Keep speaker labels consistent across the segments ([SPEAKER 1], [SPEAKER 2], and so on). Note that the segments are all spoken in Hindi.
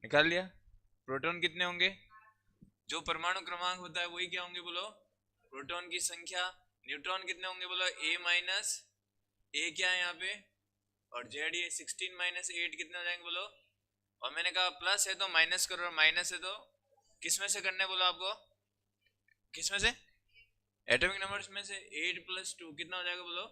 [SPEAKER 1] निकाल लिया। प्रोटॉन कितने होंगे, जो परमाणु क्रमांक होता है वही क्या होंगे बोलो, प्रोटॉन की संख्या। न्यूट्रॉन कितने होंगे बोलो, ए माइनस ए क्या है यहाँ पे, और जेड ये 16 माइनस 8 कितने हो जाएंगे बोलो। और मैंने कहा प्लस है तो माइनस करो, और माइनस है तो किस में से करने बोलो आपको, किस में से, एटॉमिक नंबर्स में से। 8 प्लस 2 कितना हो जाएगा बोलो।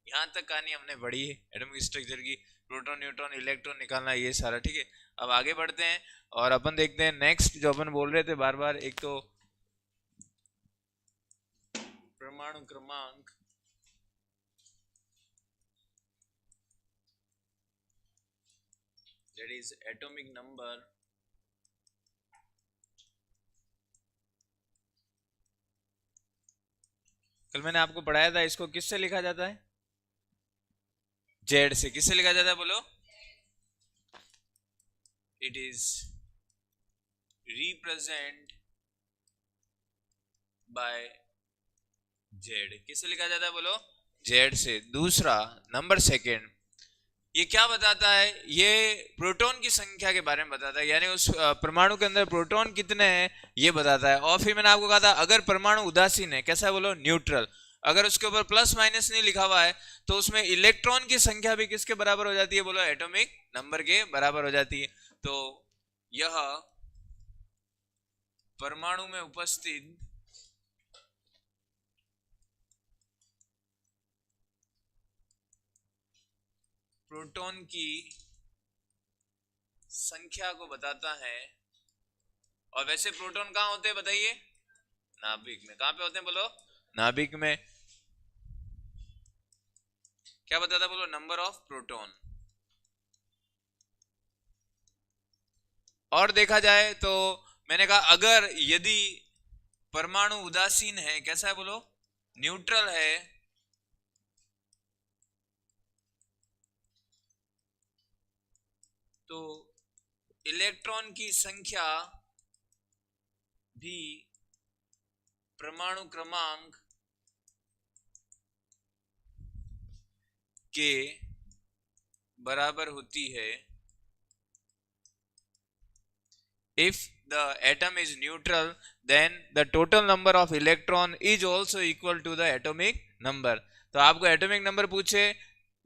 [SPEAKER 1] यहाँ तक कहानी हमने पढ़ी है एटॉमिक स्ट्रक्चर की, प्रोटॉन न्यूट्रॉन इलेक्ट्रॉन निकालना ये सारा, ठीक है। अब आगे बढ़ते हैं और अपन देखते हैं नेक्स्ट जो अपन बोल रहे थे बार बार, एक तो परमाणु क्रमांक, दैट इज एटॉमिक नंबर। कल मैंने आपको पढ़ाया था, इसको किससे लिखा जाता है, जेड से। किससे लिखा जाता है बोलो, it is represent by Z. किससे लिखा जाता है बोलो, जेड से। दूसरा नंबर सेकेंड, ये क्या बताता है, ये प्रोटॉन की संख्या के बारे में बताता है, यानी उस परमाणु के अंदर प्रोटॉन कितने हैं ये बताता है। और फिर मैंने आपको कहा था अगर परमाणु उदासीन है, कैसा है बोलो, न्यूट्रल, अगर उसके ऊपर प्लस माइनस नहीं लिखा हुआ है तो उसमें इलेक्ट्रॉन की संख्या भी किसके बराबर हो जाती है बोलो, एटॉमिक नंबर के बराबर हो जाती है। तो यह परमाणु में उपस्थित प्रोटॉन की संख्या को बताता है। और वैसे प्रोटॉन कहाँ होते हैं बताइए, नाभिक में। कहाँ पे होते हैं बोलो, नाभिक में। क्या बताता बोलो, नंबर ऑफ प्रोटॉन। और देखा जाए तो मैंने कहा अगर यदि परमाणु उदासीन है, कैसा है बोलो, न्यूट्रल है, तो इलेक्ट्रॉन की संख्या भी परमाणु क्रमांक के बराबर होती है। If the atom is neutral, then the total number of electron is also equal to the atomic number। तो आपको एटॉमिक नंबर पूछे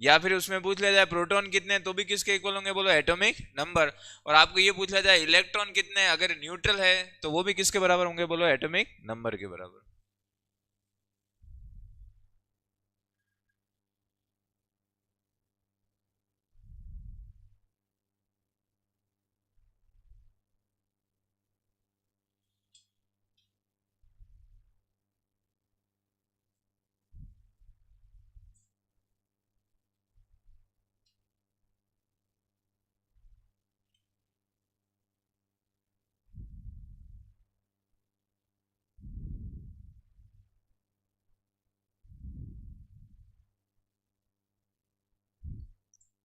[SPEAKER 1] या फिर उसमें पूछ लिया जाए प्रोटॉन कितने, तो भी किसके इक्वल होंगे बोलो, एटॉमिक नंबर। और आपको ये पूछ लिया जाए इलेक्ट्रॉन कितने, अगर न्यूट्रल है तो वो भी किसके बराबर होंगे बोलो, एटॉमिक नंबर के बराबर।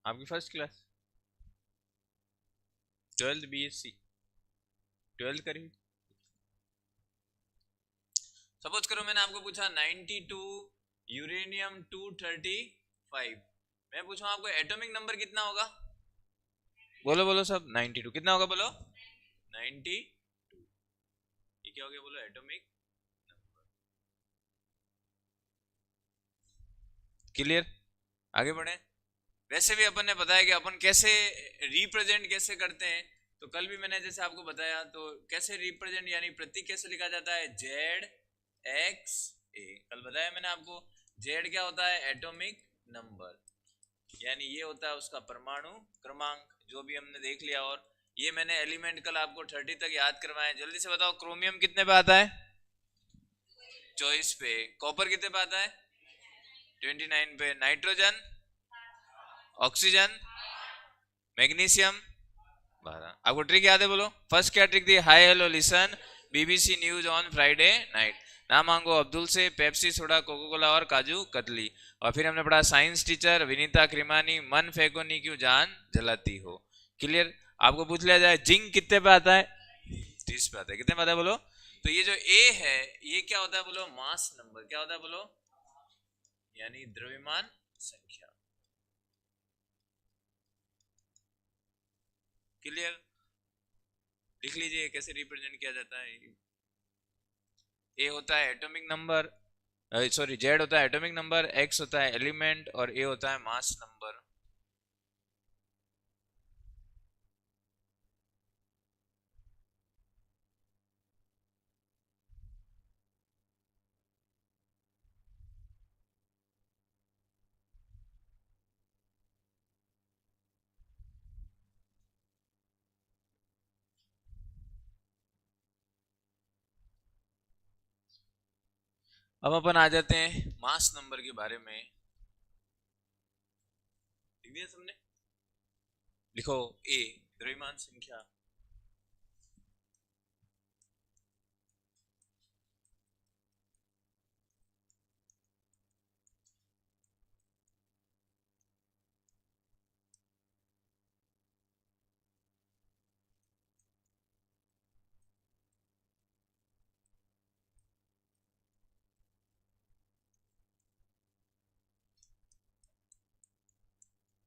[SPEAKER 1] आपकी first class 12th BSc 12th करी। सपोज करो मैंने आपको पूछा 92 यूरेनियम 235, मैं पूछूं आपको एटॉमिक नंबर कितना होगा, बोलो बोलो सब, 92 कितना होगा बोलो, 92। ये क्या हो गया बोलो, एटॉमिक नंबर। क्लियर, आगे बढ़े। वैसे भी अपन ने बताया कि अपन कैसे रिप्रेजेंट कैसे करते हैं, तो कल भी मैंने जैसे आपको बताया, तो कैसे रिप्रेजेंट यानी प्रतीक कैसे लिखा जाता है, जेड एक्स ए। कल बताया मैंने आपको, जेड क्या होता है, एटॉमिक नंबर, यानी ये होता है उसका परमाणु क्रमांक, जो भी हमने देख लिया। और ये मैंने एलिमेंट कल आपको 30 तक याद करवाए। जल्दी से बताओ, क्रोमियम कितने पे आता है, 24 पे। कॉपर कितने पे आता है, 29 पे। Nitrogen, oxygen, magnesium 12। आपको ट्रिक याद है बोलो, फर्स्ट क्या ट्रिक थी, hi hello listen BBC news on Friday night, ना मांगो अब्दुल से पेप्सी सोडा कोको कोला और काजू कतली। और फिर हमने पढ़ा साइंस टीचर विनीता क्रिमानी, मन फेंको नी क्यों जान जलाती हो। क्लियर। आपको पूछ लिया जाए जिंक कितने पे आता है, 30 पे आता है। कितने पे आता है बोलो। तो ये जो ए है ये क्या होता है बोलो, मास नंबर। क्या होता है बोलो, यानी द्रव्यमान संख्या। क्लियर। लिख लीजिए कैसे रिप्रेजेंट किया जाता है। ए होता है एटॉमिक नंबर, सॉरी जेड होता है एटॉमिक नंबर, एक्स होता है एलिमेंट और ए होता है मास नंबर। अब अपन आ जाते हैं मास नंबर के बारे में। लिख दिया सबने? लिखो ए द्रव्यमान संख्या,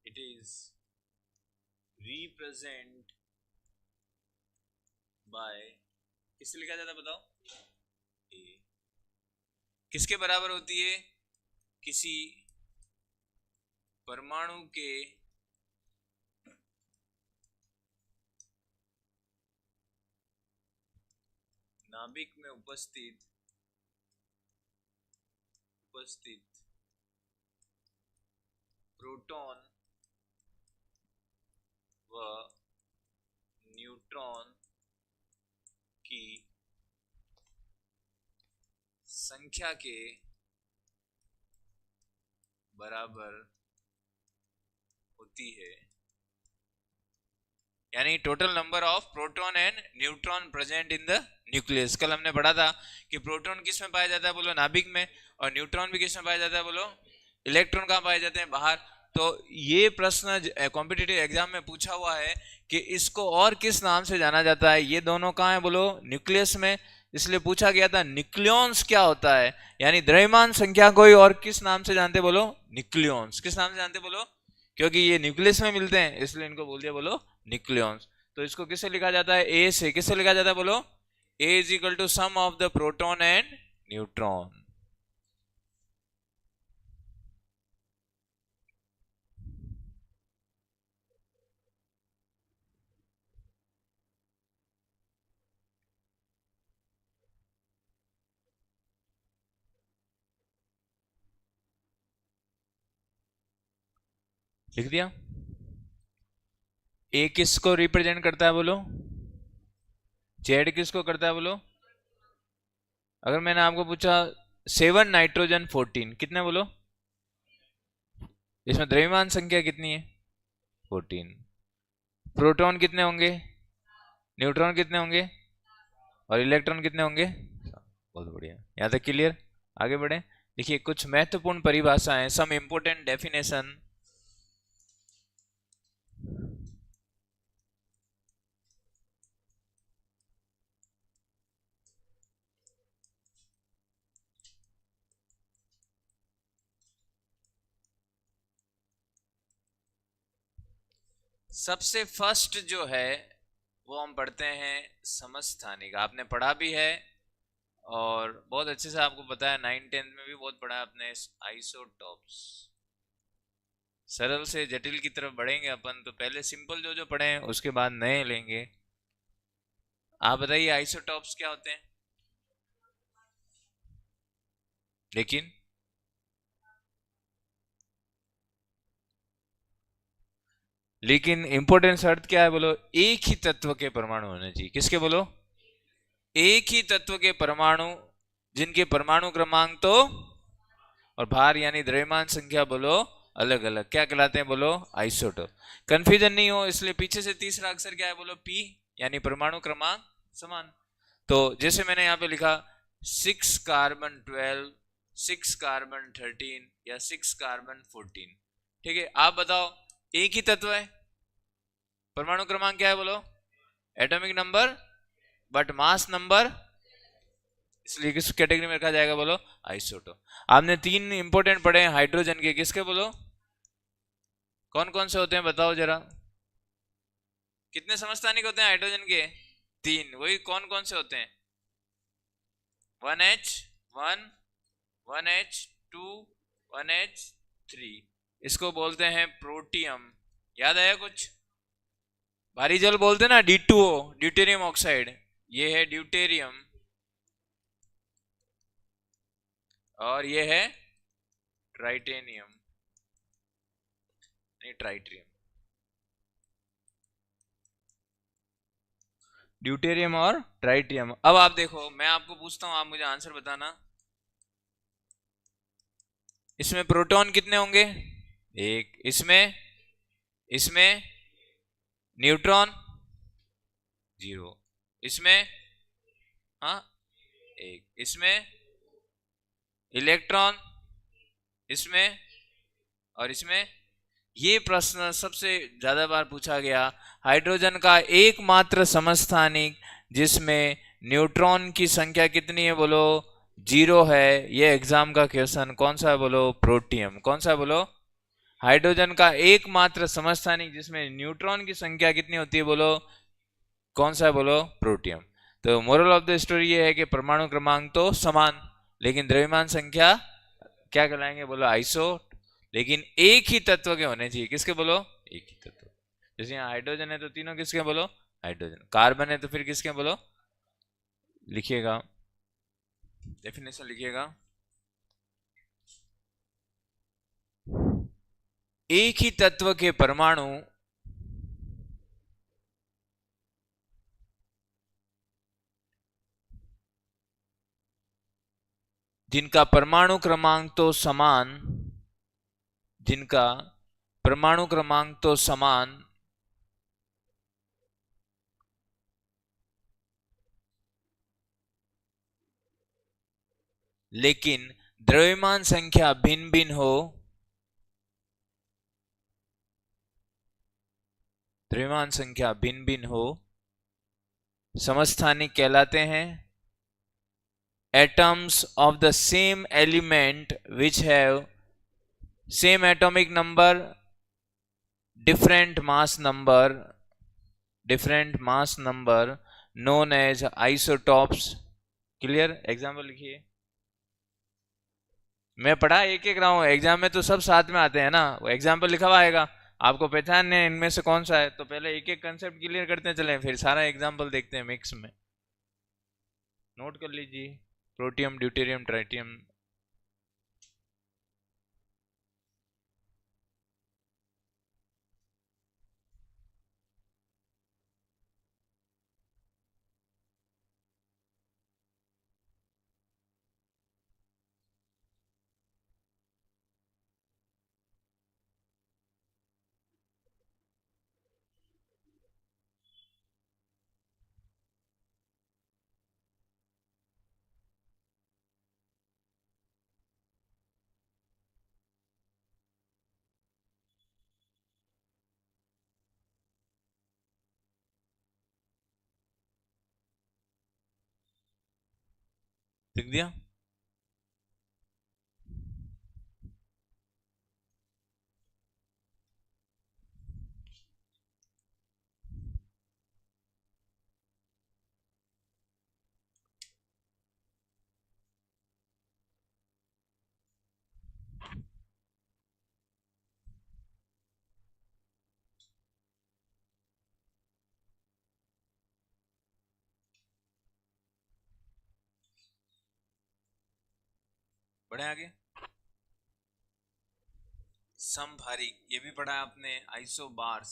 [SPEAKER 1] इट इज रिप्रेजेंट बाय, किससे लिखा जाता है बताओ? ए किसके बराबर होती है? किसी परमाणु के नाभिक में उपस्थित प्रोटॉन व न्यूट्रॉन की संख्या के बराबर होती है। यानी total number of proton and neutron present in the nucleus. कल हमने पढ़ा था कि प्रोटॉन किस में पाया जाता है बोलो? नाभिक में। और न्यूट्रॉन भी किस में पाया जाता है बोलो? इलेक्ट्रॉन कहाँ पाए जाते हैं? बाहर। तो ये प्रश्न कॉम्पिटिटिव एग्जाम में पूछा हुआ है कि इसको और किस नाम से जाना जाता है? ये दोनों कहाँ है बोलो? न्यूक्लियस में। इसलिए पूछा गया था न्यूक्लियॉन्स क्या होता है, यानी द्रव्यमान संख्या कोई और किस नाम से जानते बोलो? न्यूक्लियॉन्स। किस नाम से जानते बोलो? क्योंकि ये न्यूक्लियस में मिलते हैं इसलिए इनको बोल दिया बोलो न्यूक्लियॉन्स। तो इसको किससे लिखा जाता है? ए से। किससे लिखा जाता है बोलो? A is equal to sum of the proton and neutron. लिख दिया? ए किसको रिप्रेजेंट करता है बोलो? जेड किसको करता है बोलो? अगर मैंने आपको पूछा 7 नाइट्रोजन 14, कितने बोलो? इसमें द्रव्यमान संख्या कितनी है? 14। प्रोटॉन कितने होंगे? न्यूट्रॉन कितने होंगे? और इलेक्ट्रॉन कितने होंगे? बहुत बढ़िया, यहाँ तक क्लियर? आगे बढ़े। देखिए कुछ महत्वपूर्ण परिभाषाएं, सम इंपोर्टेंट डेफिनेशन। सबसे फर्स्ट जो है वो हम पढ़ते हैं समस्थानिक। आपने पढ़ा भी है और बहुत अच्छे से आपको पता है, 9th-10th में भी बहुत पढ़ा है आपने आइसोटॉप्स। सरल से जटिल की तरफ बढ़ेंगे अपन, तो पहले सिंपल जो जो पढ़े हैं उसके बाद नए लेंगे। आप बताइए आइसोटॉप्स क्या होते हैं? लेकिन इंपॉर्टेंट शर्त क्या है बोलो? एक ही तत्व के परमाणु होने चाहिए। किसके बोलो? एक ही तत्व के परमाणु जिनके परमाणु क्रमांक तो और भार यानी द्रव्यमान संख्या बोलो अलग अलग, क्या कहलाते हैं बोलो? आइसोटोप। कंफ्यूजन नहीं हो इसलिए पीछे से तीसरा अक्षर क्या है बोलो? पी, यानी परमाणु क्रमांक समान। तो जैसे मैंने यहाँ पे लिखा 6 कार्बन 12, 6 कार्बन 13 या 6 कार्बन 14। ठीक है, आप बताओ एक ही तत्व है, परमाणु क्रमांक क्या है बोलो? Atomic number, but mass number, इसलिए किस कैटेगरी में रखा जाएगा बोलो? आइसोटोप। आपने 3 इंपोर्टेंट पढ़े हैं हाइड्रोजन के, किसके बोलो? कौन कौन से होते हैं बताओ जरा? कितने समस्थानिक होते हैं हाइड्रोजन के? तीन, वही कौन कौन से होते हैं? 1H1, 1H2, 1H3, इसको बोलते हैं प्रोटियम। याद आया कुछ? भारी जल बोलते ना D2O, ड्यूटेरियम ऑक्साइड, ये है ड्यूटेरियम और ये है ट्राइटेनियम, नहीं ट्राइट्रियम, ड्यूटेरियम और ट्राइटियम। अब आप देखो, मैं आपको पूछता हूं, आप मुझे आंसर बताना। इसमें प्रोटॉन कितने होंगे? एक। इसमें इसमें न्यूट्रॉन 0, इसमें हाँ एक, इसमें इलेक्ट्रॉन, इसमें और इसमें। ये प्रश्न सबसे ज्यादा बार पूछा गया। हाइड्रोजन का एकमात्र समस्थानिक जिसमें न्यूट्रॉन की संख्या कितनी है बोलो? 0 है। ये एग्जाम का क्वेश्चन कौन सा है बोलो? प्रोटियम। कौन सा बोलो? हाइड्रोजन का एकमात्र समस्थानिक जिसमें न्यूट्रॉन की संख्या कितनी होती है बोलो? कौन सा है बोलो? प्रोटियम। तो मोरल ऑफ द स्टोरी ये है कि परमाणु क्रमांक तो समान, लेकिन द्रव्यमान संख्या क्या कहलाएंगे बोलो? आइसो, लेकिन एक ही तत्व के होने चाहिए। किसके बोलो? एक ही तत्व। जैसे यहाँ हाइड्रोजन है तो तीनों किसके बोलो? हाइड्रोजन। कार्बन है तो फिर किसके बोलो? लिखिएगा, डेफिनेशन लिखिएगा। एक ही तत्व के परमाणु जिनका परमाणु क्रमांक तो समान, जिनका परमाणु क्रमांक तो समान, लेकिन द्रव्यमान संख्या भिन्न भिन्न हो, द्रव्यमान संख्या भिन्न भिन्न हो, समस्थानिक कहलाते हैं। Atoms of the same element which have same atomic number, different mass number known as isotopes। Clear? Example लिखिए। मैं पढ़ा एक एक रहा हूं, एग्जाम में तो सब साथ में आते हैं ना। वो एग्जाम्पल लिखा हुआ आएगा, आपको पहचानने है इनमें से कौन सा है। तो पहले एक एक कंसेप्ट क्लियर करते चले, फिर सारा एग्जाम्पल देखते हैं मिक्स में। नोट कर लीजिए, प्रोटियम, ड्यूटेरियम, ट्राइटियम। लिख दिया? बढ़े आगे। समभारिक, ये भी पढ़ा है आपने, आइसोबार्स।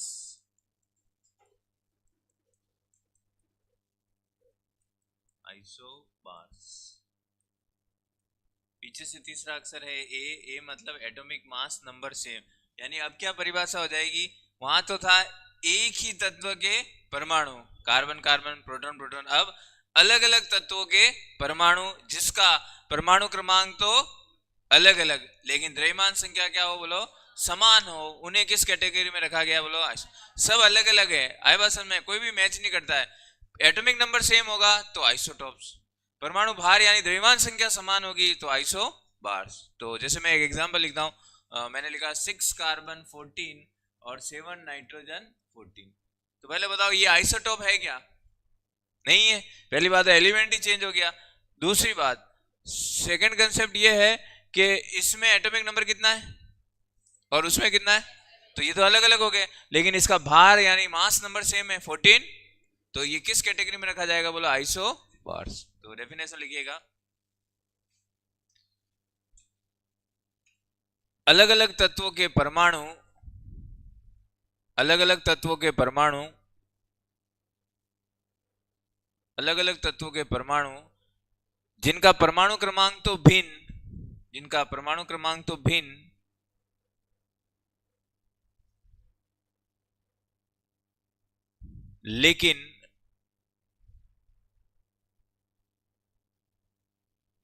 [SPEAKER 1] आइसोबार्स। पीछे से तीसरा अक्षर है ए मतलब एटॉमिक मास नंबर सेम। यानी अब क्या परिभाषा हो जाएगी? वहां तो था एक ही तत्व के परमाणु, कार्बन कार्बन, प्रोटॉन प्रोटॉन। अब अलग अलग तत्वों के परमाणु जिसका परमाणु क्रमांक तो अलग अलग, लेकिन द्रव्यमान संख्या क्या हो बोलो? समान हो। उन्हें किस कैटेगरी में रखा गया बोलो? सब अलग अलग है। आए बात समझ में? कोई भी मैच नहीं करता है। एटॉमिक नंबर सेम होगा तो आइसोटॉप्स, परमाणु भार यानी द्रव्यमान संख्या समान होगी तो आइसोबार्स। तो जैसे मैं एक एग्जांपल लिखता हूं, मैंने लिखा 6 कार्बन 14 और 7 नाइट्रोजन 14। तो पहले बताओ ये आइसोटॉप है क्या? नहीं है। पहली बात एलिमेंट ही चेंज हो गया। दूसरी बात, सेकंड कंसेप्ट ये है कि इसमें एटॉमिक नंबर कितना है और उसमें कितना है, तो ये तो अलग अलग हो गए, लेकिन इसका भार यानी मास नंबर सेम है 14, तो ये किस कैटेगरी में रखा जाएगा, बोलो आइसोबार्स। तो डेफिनेशन लिखिएगा, अलग अलग तत्वों के परमाणु, अलग अलग तत्वों के परमाणु, अलग अलग तत्वों के परमाणु जिनका परमाणु क्रमांक तो भिन्न, जिनका परमाणु क्रमांक तो भिन्न, लेकिन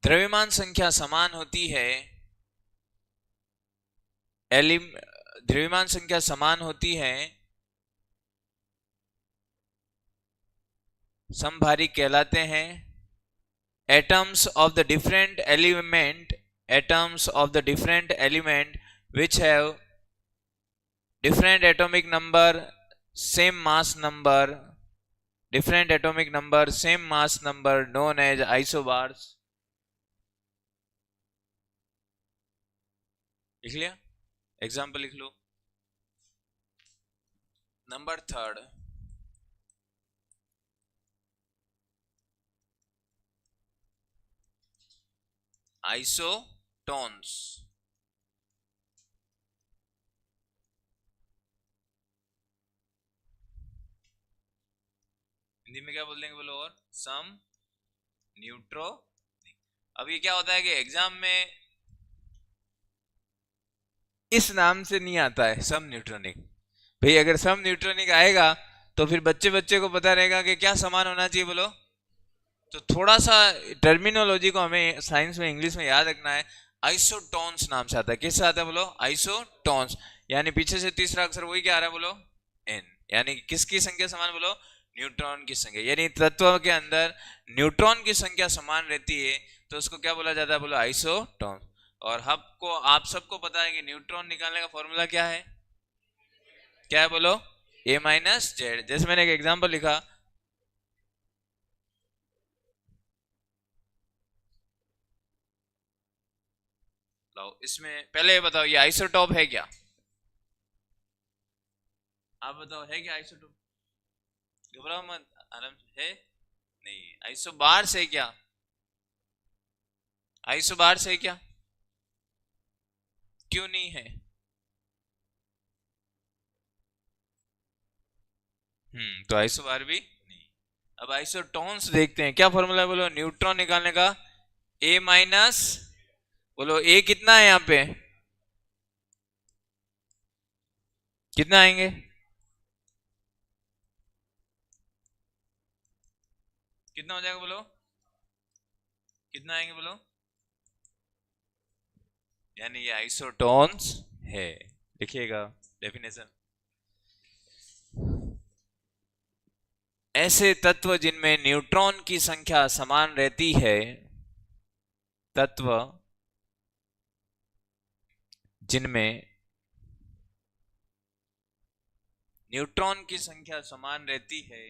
[SPEAKER 1] द्रव्यमान संख्या समान होती है, द्रव्यमान संख्या समान होती है, समभारी कहलाते हैं। Atoms of the different element, atoms of the different element which have different atomic number, same mass number, different atomic number, same mass number, known as isobars। लिख लिया, एग्जाम्पल लिख लो। Number third, isotones. हिंदी में क्या बोल देंगे बोलो, और सम न्यूट्रो। अब ये क्या होता है कि एग्जाम में इस नाम से नहीं आता है सम न्यूट्रॉनिक। भाई अगर सम न्यूट्रॉनिक आएगा तो फिर बच्चे बच्चे को पता रहेगा कि क्या समान होना चाहिए, बोलो। तो थोड़ा सा टर्मिनोलॉजी को हमें साइंस में, इंग्लिश में याद रखना है। आइसोटोन्स नाम से आता है, किससे आता है बोलो, आइसोटोन्स। यानी पीछे से तीसरा अक्षर वही क्या आ रहा है बोलो, एन। यानी किसकी संख्या समान बोलो, न्यूट्रॉन की संख्या। यानी तत्व के अंदर न्यूट्रॉन की संख्या समान रहती है तो उसको क्या बोला जाता है बोलो, आइसोटोन। और आपको, आप सबको पता है कि न्यूट्रॉन निकालने का फॉर्मूला क्या है, क्या है बोलो, ए माइनस जेड। जैसे मैंने एक एग्जांपल लिखा, लो इसमें पहले ये बताओ ये आइसोटॉप है क्या, आप बताओ है क्या आइसोटॉप, घबराओ मत, आराम से, है नहीं। आइसोबार से क्या, आइसोबार से क्या, क्यों नहीं है, तो आइसोबार भी नहीं। अब आइसोटोन्स देखते हैं, क्या फॉर्मूला है बोलो, न्यूट्रॉन निकालने का, ए माइनस, बोलो ए कितना है यहाँ पे, कितना आएंगे, कितना हो जाएगा बोलो, कितना आएंगे बोलो। यानी ये आइसोटोन्स है। लिखिएगा डेफिनेशन, ऐसे तत्व जिनमें न्यूट्रॉन की संख्या समान रहती है, तत्व जिनमें न्यूट्रॉन की संख्या समान रहती है,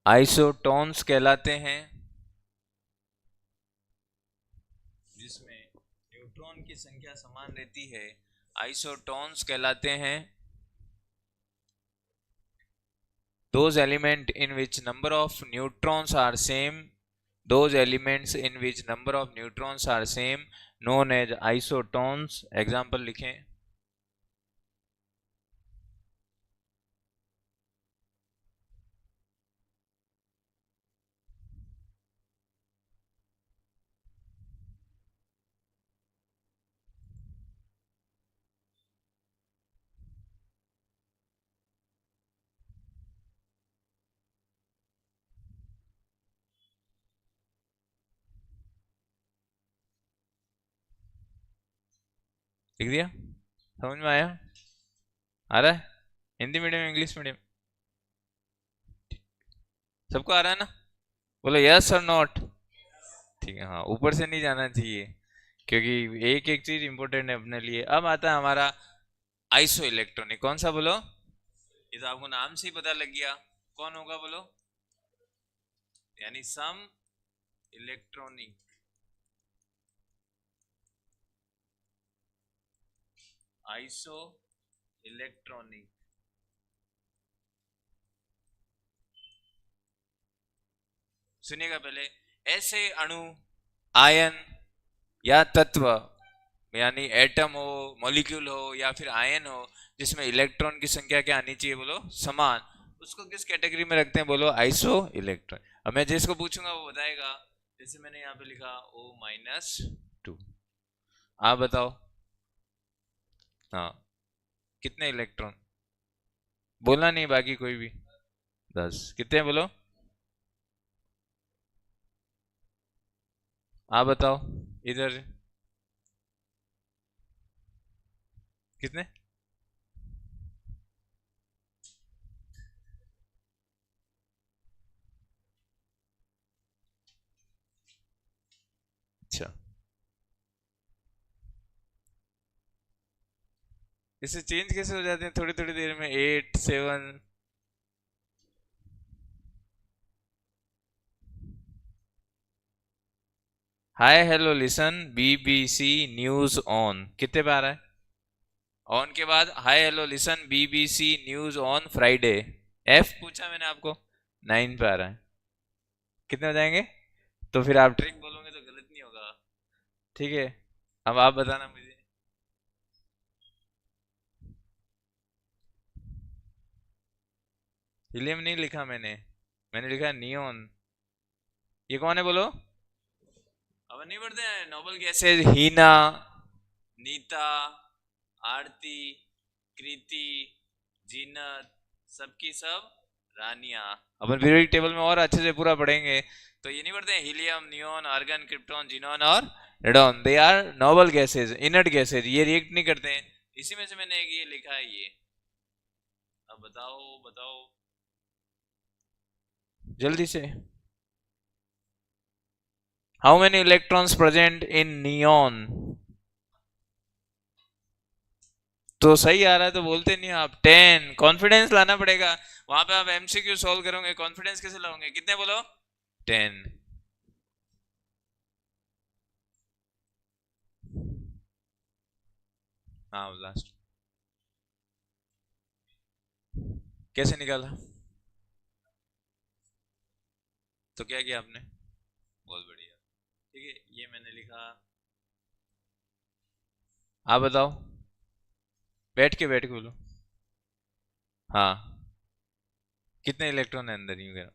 [SPEAKER 1] आइसोटोन्स कहलाते हैं। जिसमें न्यूट्रॉन की संख्या समान रहती है, आइसोटोन्स कहलाते हैं। Those elements in which number of neutrons are same, those elements in which number of neutrons are same, known as isotones। Example लिखें, लिख दिया, समझ में आया, आ रहा है, हिंदी मीडियम इंग्लिश मीडियम सबको आ रहा है ना, बोलो यस और नॉट। ठीक है, हाँ ऊपर से नहीं जाना चाहिए क्योंकि एक एक चीज इंपॉर्टेंट है अपने लिए। अब आता है हमारा आइसो इलेक्ट्रॉनिक, कौन सा बोलो, ये तो आपको नाम से ही पता लग गया, कौन होगा बोलो, यानी सम इलेक्ट्रॉनिक आइसो इलेक्ट्रॉनिक। सुनिएगा पहले, ऐसे अणु, आयन या तत्व, यानी एटम हो, मॉलिक्यूल हो या फिर आयन हो, जिसमें इलेक्ट्रॉन की संख्या क्या आनी चाहिए बोलो, समान, उसको किस कैटेगरी में रखते हैं बोलो, आइसो इलेक्ट्रॉन। अब मैं जिसको पूछूंगा वो बताएगा, जैसे मैंने यहाँ पे लिखा O-2, आप बताओ, हाँ कितने इलेक्ट्रॉन, बोलना नहीं बाकी कोई भी, 10, कितने बोलो, आप बताओ इधर, कितने, अच्छा इसे चेंज कैसे हो जाते हैं थोड़ी थोड़ी देर में, 8, 7, hi hello listen BBC news on, कितने पे आ रहा है, ऑन के बाद hi hello listen BBC news on Friday, F पूछा मैंने आपको, 9 पे आ रहा है, कितने हो जाएंगे, तो फिर आप ट्रिक बोलोगे तो गलत नहीं होगा, ठीक है। अब आप बताना मुझे, हिलियम नहीं लिखा मैंने, मैंने लिखा नियोन, ये कौन है बोलो, अब नहीं पढ़ते हैं नोबल गैसेज, हीना, नीता, आरती, कृति, जीनत, सबकी सब रानिया। अपन पीरियोडिक टेबल में और अच्छे से पूरा पढ़ेंगे, तो ये नहीं पढ़ते हैं helium, neon, argon, krypton, xenon और radon, they are noble gases, inert gases, ये रिएक्ट नहीं करते हैं, इसी में से मैंने एक ये लिखा है ये। अब बताओ बताओ जल्दी से, how many electrons present in neon, तो सही आ रहा है तो बोलते नहीं आप, 10, कॉन्फिडेंस लाना पड़ेगा, वहां पे आप MCQ सॉल्व करोगे, कॉन्फिडेंस कैसे लाओगे, कितने बोलो, 10। हाँ लास्ट, कैसे निकाला, तो क्या किया आपने, बहुत बढ़िया, ठीक है ये मैंने लिखा, आप बताओ, बैठ के बोलो, हाँ कितने इलेक्ट्रॉन है अंदर, यूं करो,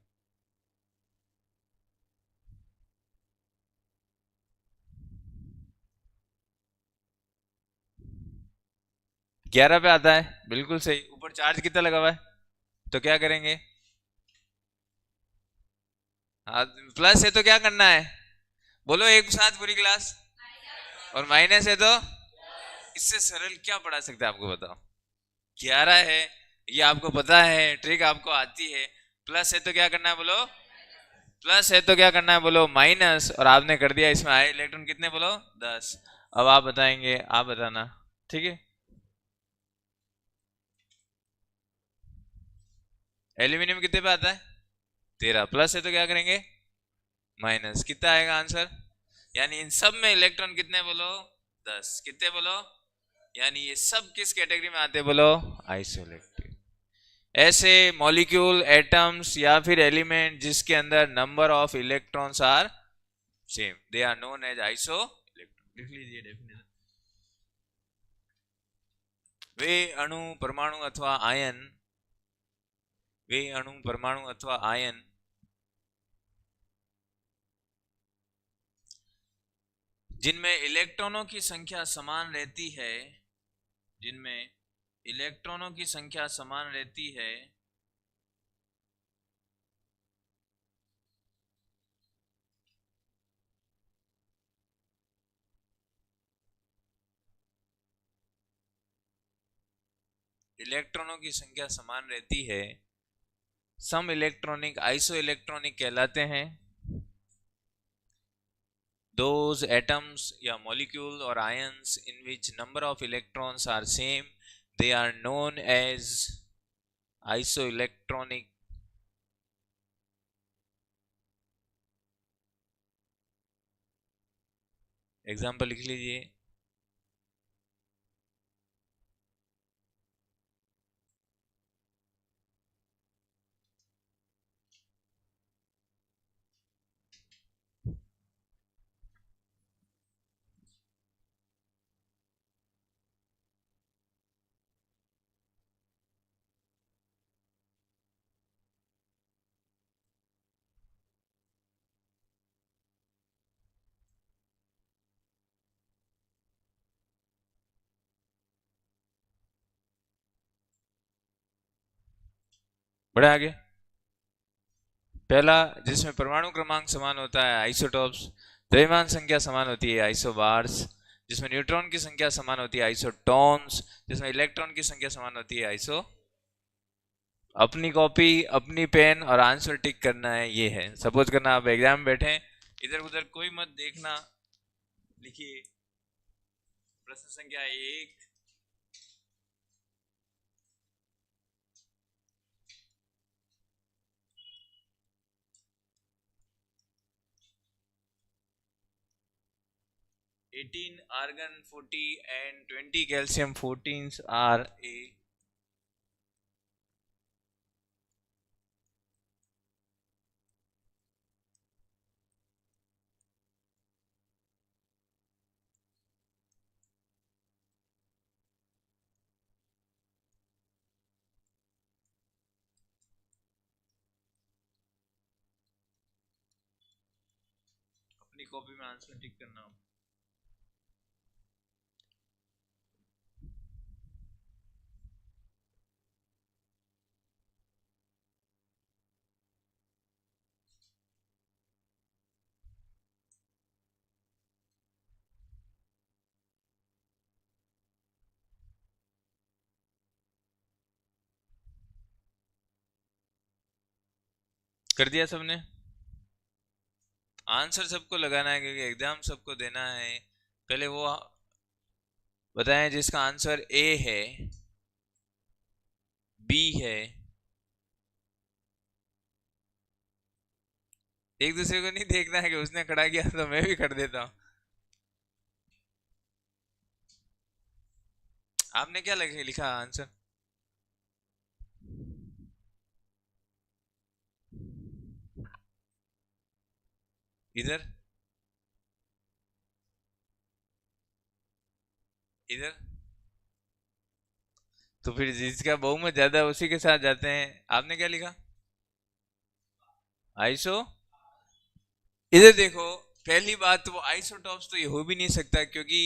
[SPEAKER 1] 11 पे आता है, बिल्कुल सही, ऊपर चार्ज कितना लगा हुआ है, तो क्या करेंगे, हाँ प्लस है तो क्या करना है, बोलो एक साथ पूरी क्लास, और माइनस है तो, इससे सरल क्या पढ़ा सकते हैं आपको बताओ, 11 है, ये आपको पता है, ट्रिक आपको आती है, प्लस है तो क्या करना है बोलो, प्लस है तो क्या करना है बोलो, माइनस, और आपने कर दिया, इसमें आए इलेक्ट्रॉन कितने बोलो, 10। अब आप बताएंगे, आप बताना, ठीक है। एल्यूमिनियम कितने पे आता है, 13, प्लस है तो क्या करेंगे, माइनस, कितना आएगा आंसर, यानी इन सब में इलेक्ट्रॉन कितने बोलो, 10, कितने बोलो, यानी ये सब किस कैटेगरी में आते हैं बोलो, आइसोइलेक्ट्रिक। ऐसे मॉलिक्यूल, एटम्स या फिर एलिमेंट जिसके अंदर number of electrons are same, they are known as iso electron, लिख लीजिए डेफिनेशन। वे अणु, परमाणु अथवा आयन, वे अणु, परमाणु अथवा आयन जिनमें इलेक्ट्रॉनों की संख्या समान रहती है, जिनमें इलेक्ट्रॉनों की संख्या समान रहती है, इलेक्ट्रॉनों की संख्या समान रहती है, सम इलेक्ट्रॉनिक आइसो इलेक्ट्रॉनिक कहलाते हैं। Those atoms या molecule or ions in which number of electrons are same, they are known as iso electronic, example लिख लीजिए। बढ़े आगे। पहला, जिसमें परमाणु क्रमांक समान होता है आइसोटॉप्स, द्रव्यमान संख्या समान होती है आइसोबार्स, जिसमें न्यूट्रॉन की संख्या समान होती है आइसोटॉन्स, जिसमें इलेक्ट्रॉन की संख्या समान होती है आइसो। अपनी कॉपी, अपनी पेन और आंसर टिक करना है, ये है। सपोज करना आप एग्जाम में बैठे, इधर उधर कोई मत देखना, लिखिए प्रश्न संख्या 1। 18 argon 40 and 20 calcium 14s are a। अपनी कॉपी में आंसर टिक करना। कर दिया सबने? आंसर सबको लगाना है क्योंकि एग्जाम सबको देना है। पहले वो बताएं जिसका आंसर ए है, बी है। एक दूसरे को नहीं देखना है कि उसने खड़ा किया तो मैं भी कर देता हूं। आपने क्या लिखा आंसर? इधर, इधर। तो फिर जिसका बहुमत ज्यादा है उसी के साथ जाते हैं। आपने क्या लिखा? आइसो। इधर देखो, पहली बात तो वो आइसोटॉप्स तो ये हो भी नहीं सकता क्योंकि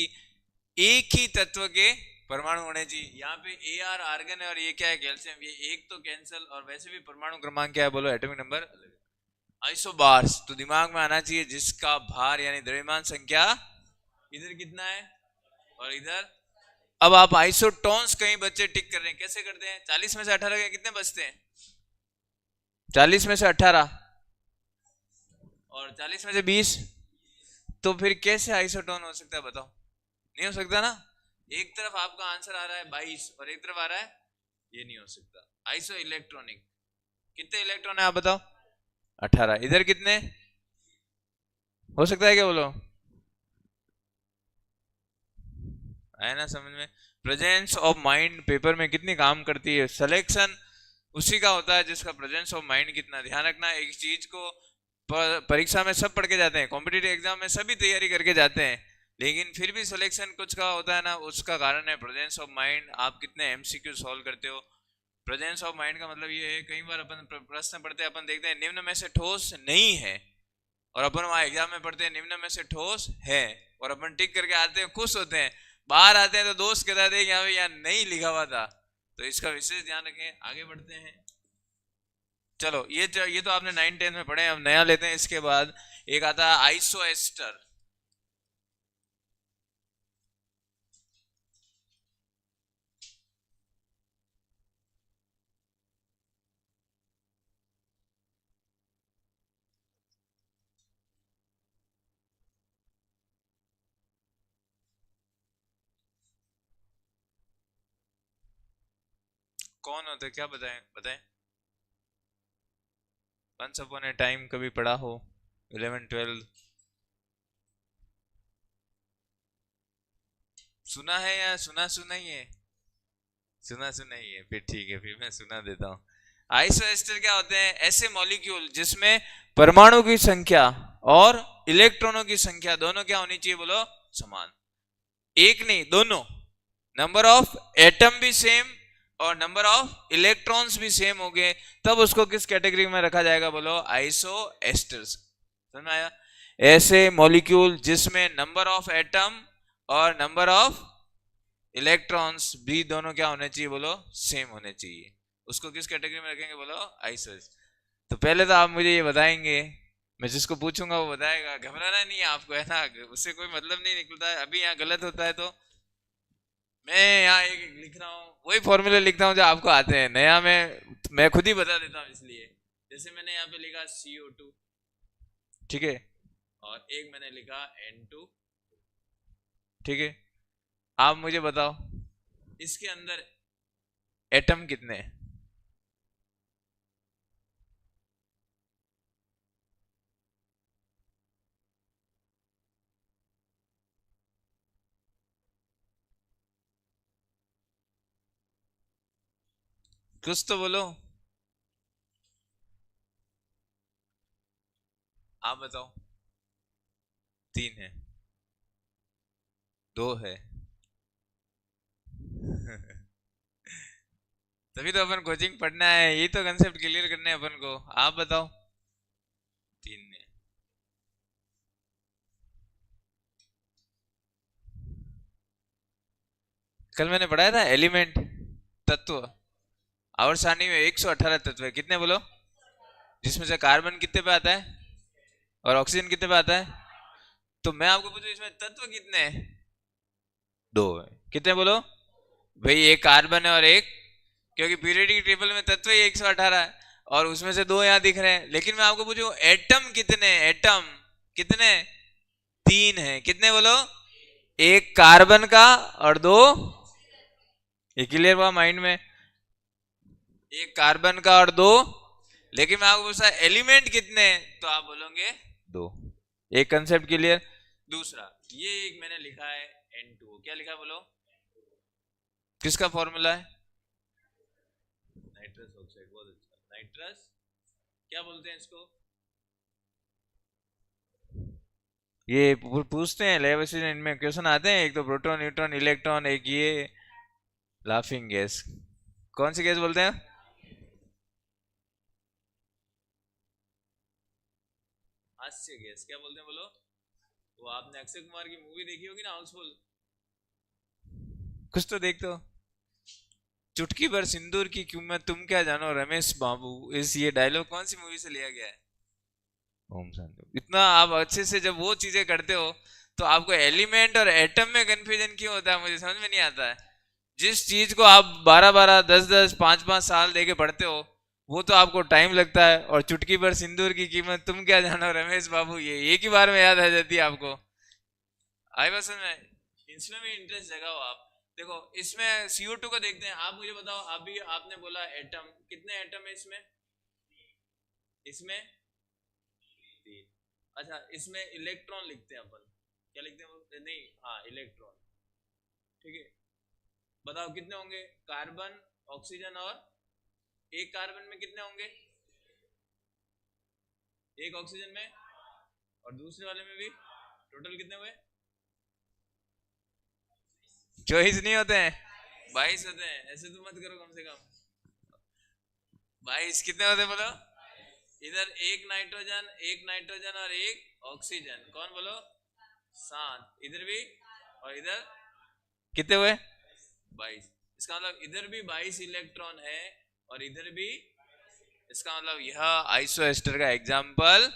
[SPEAKER 1] एक ही तत्व के परमाणु होने चाहिए। यहाँ पे ए आर आर्गन है और ये क्या है, कैल्शियम। ये एक तो कैंसल, और वैसे भी परमाणु क्रमांक क्या है बोलो, एटॉमिक नंबर। आइसोबार्स तो दिमाग में आना चाहिए जिसका भार यानी द्रव्यमान संख्या इधर कितना है और इधर। अब आप आइसोटोन्स कहीं बच्चे टिक कर रहे हैं, कैसे करते हैं? 40 में से 18 के कितने बचते हैं? 40 में से 18 और 40 में से 20। तो फिर कैसे आइसोटोन हो सकता है बताओ? नहीं हो सकता ना। एक तरफ आपका आंसर आ रहा है 22 और एक तरफ आ रहा है, ये नहीं हो सकता। आइसो इलेक्ट्रॉनिक, कितने इलेक्ट्रॉन है आप बताओ? 18। इधर कितने हो सकता है क्या बोलो? आया ना समझ में? प्रेजेंस ऑफ माइंड पेपर में कितनी काम करती है। सिलेक्शन उसी का होता है जिसका प्रेजेंस ऑफ माइंड कितना। ध्यान रखना, एक चीज को परीक्षा में सब पढ़ के जाते हैं, कॉम्पिटिटिव एग्जाम में सभी तैयारी करके जाते हैं, लेकिन फिर भी सिलेक्शन कुछ का होता है ना, उसका कारण है प्रेजेंस ऑफ माइंड। आप कितने एमसीक्यू सॉल्व करते हो। प्रेजेंस ऑफ माइंड का मतलब ये है, कई बार अपन प्रश्न पढ़ते हैं, अपन देखते हैं निम्न में से ठोस नहीं है, और अपन वहां एग्जाम में पढ़ते हैं निम्न में से ठोस है, और अपन टिक करके आते हैं, खुश होते हैं। बाहर आते हैं तो दोस्त कहते हैं कि यहाँ नहीं लिखा हुआ था। तो इसका विशेष ध्यान रखें। आगे बढ़ते हैं। चलो ये तो आपने 9 10 में पढ़े, अब नया लेते हैं। इसके बाद एक आता है आइसो एस्टर। कौन होते हैं, क्या बताएं बताएं। वंस अपॉन ए टाइम कभी पढ़ा हो 11 12? सुना है या सुना सुना ही है? सुना सुना ही है, फिर ठीक है, फिर मैं सुना देता हूँ। आइसोएस्टर क्या होते हैं? ऐसे मॉलिक्यूल जिसमें परमाणु की संख्या और इलेक्ट्रॉनों की संख्या दोनों क्या होनी चाहिए बोलो? समान। एक नहीं, दोनों। नंबर ऑफ एटम भी सेम और नंबर ऑफ इलेक्ट्रॉन्स भी सेम हो गए, तब उसको किस कैटेगरी में रखा जाएगा बोलो? आइसोएस्टर्स। समझ में आया? ऐसे मॉलिक्यूल जिसमें नंबर ऑफ एटम और नंबर ऑफ इलेक्ट्रॉन्स भी दोनों क्या होने चाहिए बोलो? सेम होने चाहिए, उसको किस कैटेगरी में रखेंगे बोलो? आइसोएस। तो पहले तो आप मुझे ये बताएंगे, मैं जिसको पूछूंगा वो बताएगा, घबराना नहीं है आपको, है ना, उससे कोई मतलब नहीं निकलता है। अभी यहाँ गलत होता है तो मैं यहाँ एक लिख रहा हूँ, वही फॉर्मूले लिखता हूँ जो आपको आते हैं, नया मैं खुद ही बता देता हूँ इसलिए। जैसे मैंने यहाँ पे लिखा CO2, ठीक है, और एक मैंने लिखा N2, ठीक है। आप मुझे बताओ इसके अंदर एटम कितने हैं? कुछ तो बोलो, आप बताओ। 3 है, 2 है। तभी तो अपन कोचिंग पढ़ना है, यही तो कंसेप्ट क्लियर करना है अपन को। आप बताओ। 3 है। कल मैंने पढ़ाया था एलिमेंट, तत्व। आवर्त सारणी में 118 तत्व है, कितने बोलो? जिसमें से कार्बन कितने पे आता है और ऑक्सीजन कितने पे आता है? तो मैं आपको पूछूं इसमें तत्व कितने हैं? 2 है। कितने बोलो भाई? एक कार्बन है और एक, क्योंकि पीरियोडिक टेबल में तत्व ही 118 है और उसमें से 2 यहाँ दिख रहे हैं। लेकिन मैं आपको पूछूं एटम कितने? एटम कितने? 3 है। कितने बोलो? एक कार्बन का और 2, ये क्लियर हुआ माइंड में? एक कार्बन का और 2। लेकिन मैं आपको पूछा एलिमेंट कितने, तो आप बोलोगे 2। एक कंसेप्ट क्लियर। दूसरा, ये एक मैंने लिखा है N2, क्या लिखा है बोलो? किसका फॉर्मूला है? Nitrous oxide. बहुत अच्छा, नाइट्रस क्या बोलते हैं इसको? ये पूछते हैं लैब असिस्टेंट, इनमें क्वेश्चन आते हैं, एक तो प्रोटॉन, न्यूट्रॉन, इलेक्ट्रॉन, एक ये लाफिंग गैस। कौन सी गैस बोलते हैं? हास्य गैस। क्या बोलते हैं बोलो? वो आपने अक्षय कुमार की मूवी देखी होगी ना, हाउसफुल, कुछ तो देखते हो। चुटकी भर सिंदूर की कीमत तुम क्या जानो रमेश बाबू, इस ये डायलॉग कौन सी मूवी से लिया गया है? ओम शांति। इतना आप अच्छे से जब वो चीजें करते हो तो आपको एलिमेंट और एटम में कंफ्यूजन क्यों होता है, मुझे समझ में नहीं आता है। जिस चीज को आप 12-12, 10-10, 5-5 साल देके पढ़ते हो वो तो आपको टाइम लगता है, और चुटकी भर सिंदूर की कीमत तुम क्या जानो रमेश बाबू, ये एक ही बार में याद आ जाती है आपको। आई बस में, इसमें भी इंटरेस्ट जगाओ आप। देखो इसमें CO2 को देखते हैं, आप मुझे बताओ। अभी आपने बोला एटम, कितने एटम है इसमें? इसमें 3। अच्छा, इसमें इलेक्ट्रॉन लिखते हैं अपन, क्या लिखते हैं? नहीं, हाँ इलेक्ट्रॉन, ठीक है। बताओ कितने होंगे? कार्बन, ऑक्सीजन और एक कार्बन में कितने होंगे? एक ऑक्सीजन में और दूसरे वाले में भी टोटल कितने हुए? 24 नहीं होते हैं, 22 होते हैं। ऐसे तो मत करो, कम से कम 22 कितने होते बोलो? इधर एक नाइट्रोजन, एक नाइट्रोजन और एक ऑक्सीजन, कौन बोलो? 7। इधर भी और इधर कितने हुए? 22। इसका मतलब इधर भी 22 इलेक्ट्रॉन है और इधर भी। इसका मतलब यह आइसोएस्टर का एग्जाम्पल,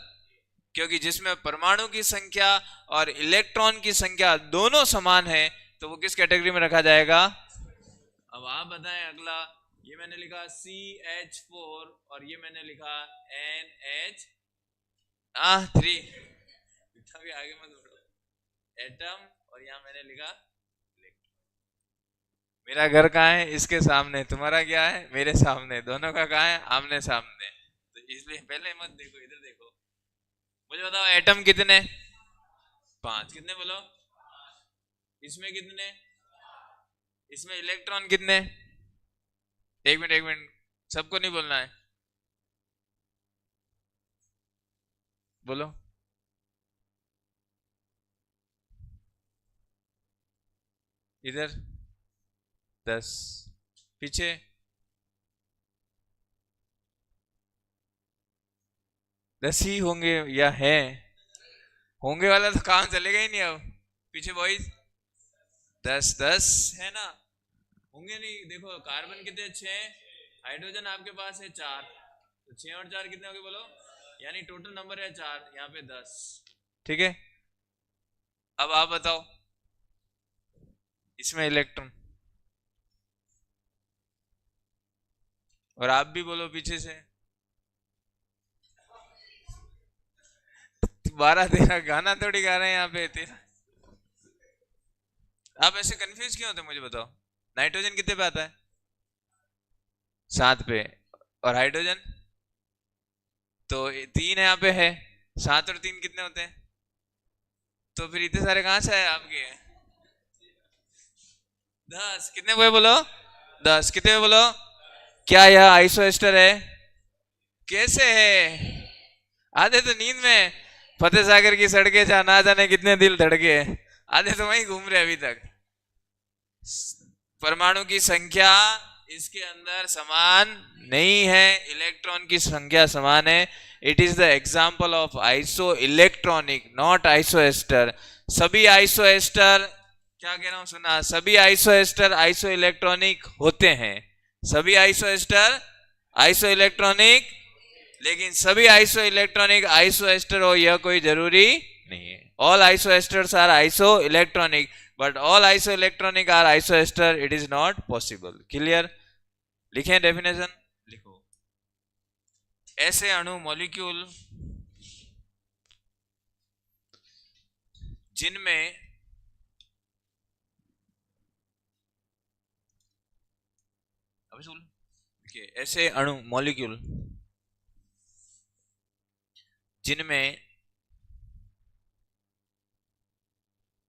[SPEAKER 1] क्योंकि जिसमें परमाणु की संख्या और इलेक्ट्रॉन की संख्या दोनों समान है, तो वो किस कैटेगरी में रखा जाएगा? अब आप बताएं अगला। ये मैंने लिखा CH4 और ये मैंने लिखा NH3। अभी आगे मत बढ़ो। एटम और यहां मैंने लिखा इलेक्ट्रॉन। मेरा घर कहाँ है? इसके सामने। तुम्हारा क्या है? मेरे सामने। दोनों का कहाँ है? आमने सामने। तो इसलिए पहले मत देखो, इधर देखो। मुझे बताओ एटम कितने? पांच। कितने बोलो? इसमें कितने? इसमें इलेक्ट्रॉन कितने? एक मिनट, एक मिनट, सबको नहीं बोलना है, बोलो। इधर 10। पीछे 10 ही होंगे या है? होंगे वाला तो काम चलेगा ही नहीं अब। पीछे बॉयज 10 10 है ना? होंगे नहीं। देखो कार्बन कितने? 6। हाइड्रोजन आपके पास है 4। तो 6 और 4 कितने हो गए बोलो? यानी टोटल नंबर है 4, यहाँ पे 10। ठीक है, अब आप बताओ इसमें इलेक्ट्रॉन। और आप भी बोलो पीछे से। 12 13 गाना थोड़ी गा रहे हैं यहाँ पे। तेरा आप ऐसे कंफ्यूज क्यों होते मुझे बताओ? नाइट्रोजन कितने पे आता है? 7 पे। और हाइड्रोजन तो 3 यहाँ पे है। 7 और 3 कितने होते हैं? तो फिर इतने सारे कहाँ से आए आपके? 10। कितने हुए बोलो? 10। कितने हुए बोलो? क्या यह आइसोएस्टर है? कैसे है? आधे तो नींद में फतेह सागर की सड़कें जा ना जाने कितने दिल धड़के, आधे तो वहीं घूम रहे अभी तक। परमाणु की संख्या इसके अंदर समान नहीं है, इलेक्ट्रॉन की संख्या समान है। It is the example of isoelectronic, not isostere. सभी आइसोएस्टर, क्या कह रहा हूं सुना, सभी आइसोएस्टर आइसो इलेक्ट्रॉनिक होते हैं। सभी आइसोएस्टर आइसो इलेक्ट्रॉनिक, लेकिन सभी आइसो इलेक्ट्रॉनिक आइसोएस्टर हो यह कोई जरूरी नहीं है। All isosteres are isoelectronic, but all isoelectronic are isoester, it is not possible. Clear? लिखें डेफिनेशन, लिखो। ऐसे अणु मॉलिक्यूल जिनमें अभी सुन, देखिए ऐसे अणु मॉलिक्यूल जिनमें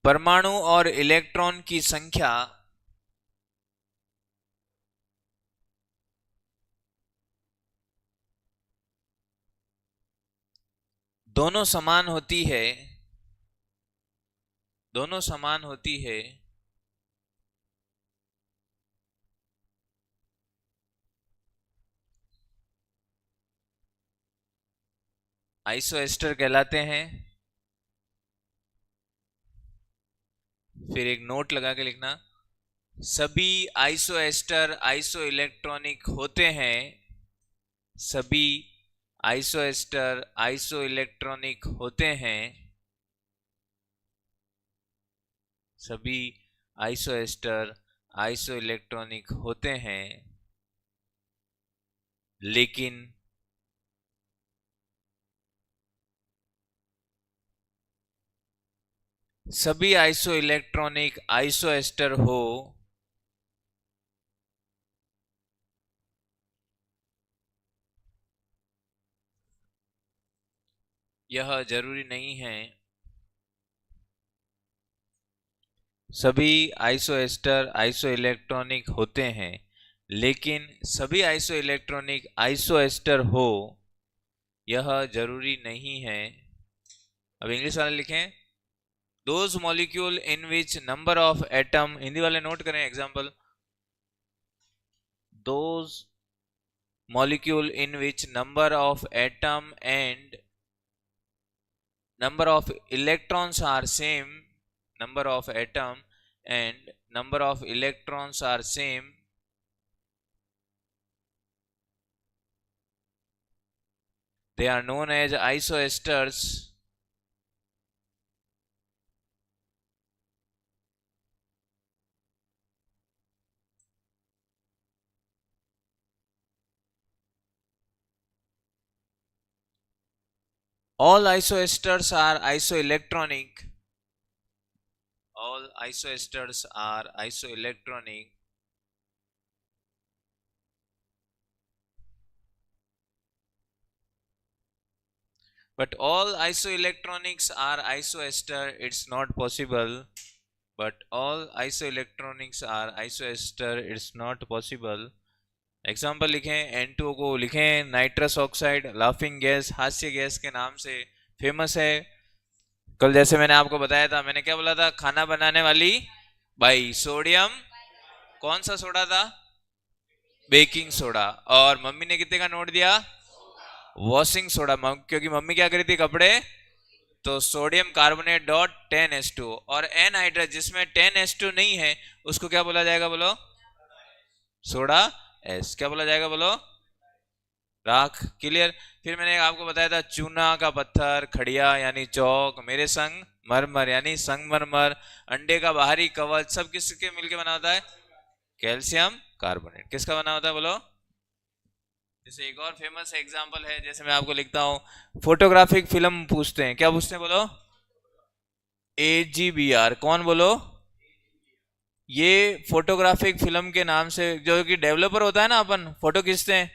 [SPEAKER 1] परमाणु और इलेक्ट्रॉन की संख्या दोनों समान होती है, दोनों समान होती है, आइसोएस्टर कहलाते हैं। फिर एक नोट लगा के लिखना, सभी आइसोएस्टर आइसो इलेक्ट्रॉनिक होते हैं। सभी आइसोएस्टर आइसो इलेक्ट्रॉनिक होते हैं। सभी आइसोएस्टर आइसो इलेक्ट्रॉनिक होते हैं, लेकिन सभी आइसो इलेक्ट्रॉनिक आइसोएस्टर हो यह जरूरी नहीं है। सभी आइसोएस्टर आइसो इलेक्ट्रॉनिक होते हैं, लेकिन सभी आइसो इलेक्ट्रॉनिक आइसोएस्टर हो यह जरूरी नहीं है। अब इंग्लिश वाले लिखें, those molecule in which number of atom, Hindi वाले नोट करें example, those molecule in which number of atom and number of electrons are same, number of atom and number of electrons are same, they are known as isoesters. All isoesters are isoelectronic, all isoesters are isoelectronic, but all isoelectronics are isoester. It's not possible. But all isoelectronics are isoester. It's not possible. Example लिखें, N2O को लिखें नाइट्रस ऑक्साइड, लाफिंग गैस, हास्य गैस के नाम से फेमस है। कल जैसे मैंने आपको बताया था, मैंने क्या बोला था, खाना बनाने वाली बाई, सोडियम, कौन सा सोडा था, बेकिंग सोडा। और मम्मी ने कितने का नोट दिया, वॉशिंग सोडा, क्योंकि मम्मी क्या करी थी, कपड़े। तो सोडियम कार्बोनेट डॉट 10H2, और एनहाइड्रस जिसमें 10H2 नहीं है उसको क्या बोला जाएगा, बोलो, सोडा एस। क्या बोला जाएगा, बोलो, राख। क्लियर। फिर मैंने आपको बताया था चूना का पत्थर, खड़िया यानी चौक, मेरे संग मरमर यानी संगमरमर, अंडे का बाहरी कवच, सब किसके मिलके बना होता है, कैल्शियम कार्बोनेट। किसका बना होता है, बोलो। जैसे एक और फेमस एग्जांपल है, जैसे मैं आपको लिखता हूं, फोटोग्राफिक फिल्म पूछते हैं, क्या पूछते हैं, बोलो, AGBR। कौन, बोलो, ये फोटोग्राफिक फिल्म के नाम से, जो कि डेवलपर होता है ना, अपन फोटो खींचते हैं,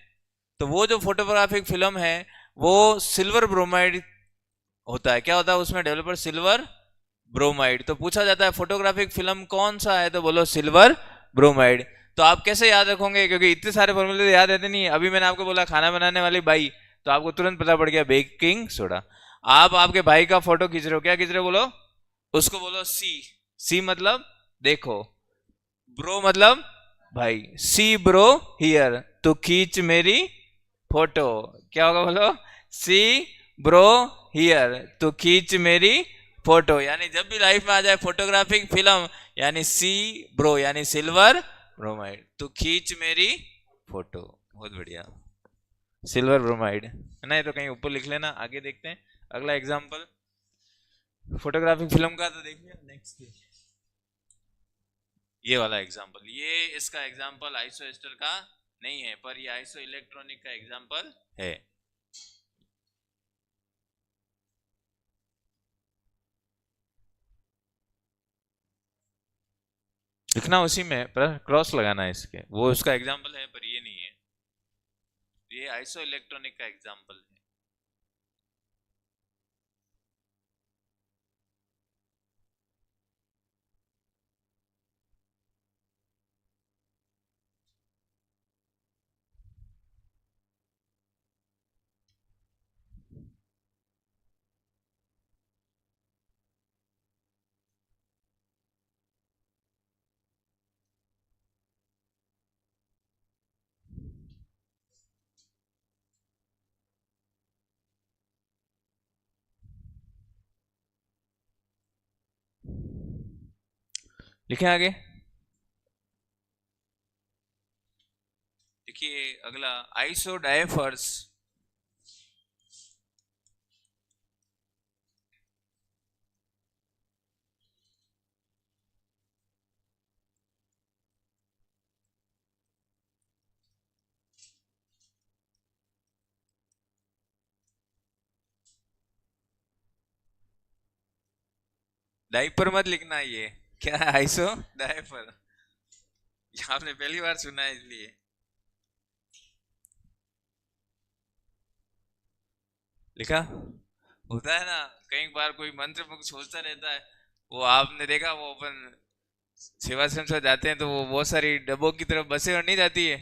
[SPEAKER 1] तो वो जो फोटोग्राफिक फिल्म है वो सिल्वर ब्रोमाइड होता है। क्या होता है उसमें, डेवलपर सिल्वर ब्रोमाइड। तो पूछा जाता है फोटोग्राफिक फिल्म कौन सा है, तो बोलो सिल्वर ब्रोमाइड। तो आप कैसे याद रखोगे, क्योंकि इतने सारे फॉर्मूले तो याद रहते नहीं है। अभी मैंने आपको बोला खाना बनाने वाली बाई, तो आपको तुरंत पता पड़ गया बेकिंग सोडा। आप आपके भाई का फोटो खींच रहे हो, क्या खींच रहे हो, बोलो, उसको बोलो सी। सी मतलब देखो, ब्रो मतलब भाई, सी ब्रो हियर, तो खींच मेरी फोटो। क्या होगा, बोलो, सी ब्रो हियर, तो खींच मेरी फोटो। यानी जब भी लाइफ में आ जाए फोटोग्राफिक फिल्म, यानी सी ब्रो यानी सिल्वर ब्रोमाइड, तो खींच मेरी फोटो। बहुत बढ़िया, सिल्वर ब्रोमाइड है ना। ये तो कहीं ऊपर लिख लेना। आगे देखते हैं अगला एग्जांपल फोटोग्राफिक फिल्म का, तो देखिए नेक्स्ट ये वाला एग्जांपल। ये इसका एग्जांपल आइसो एस्टर का नहीं है, पर ये आइसो इलेक्ट्रॉनिक का एग्जांपल है। लिखना उसी में, पर क्रॉस लगाना है इसके, वो उसका एग्जांपल है पर ये नहीं है। ये आइसो इलेक्ट्रॉनिक का एग्जांपल है। लिखे आगे, देखिए अगला आइसो डायफर्स। डाइपर मत लिखना, ये क्या है, आइसो डायपर। आपने पहली बार सुना है इसलिए। लिखा होता है ना, कई बार कोई मंत्र मुझे सोचता रहता है। वो आपने देखा, वो अपन सेवाश्रम से जाते हैं तो वो बहुत सारी डब्बों की तरफ बसें और नहीं जाती है,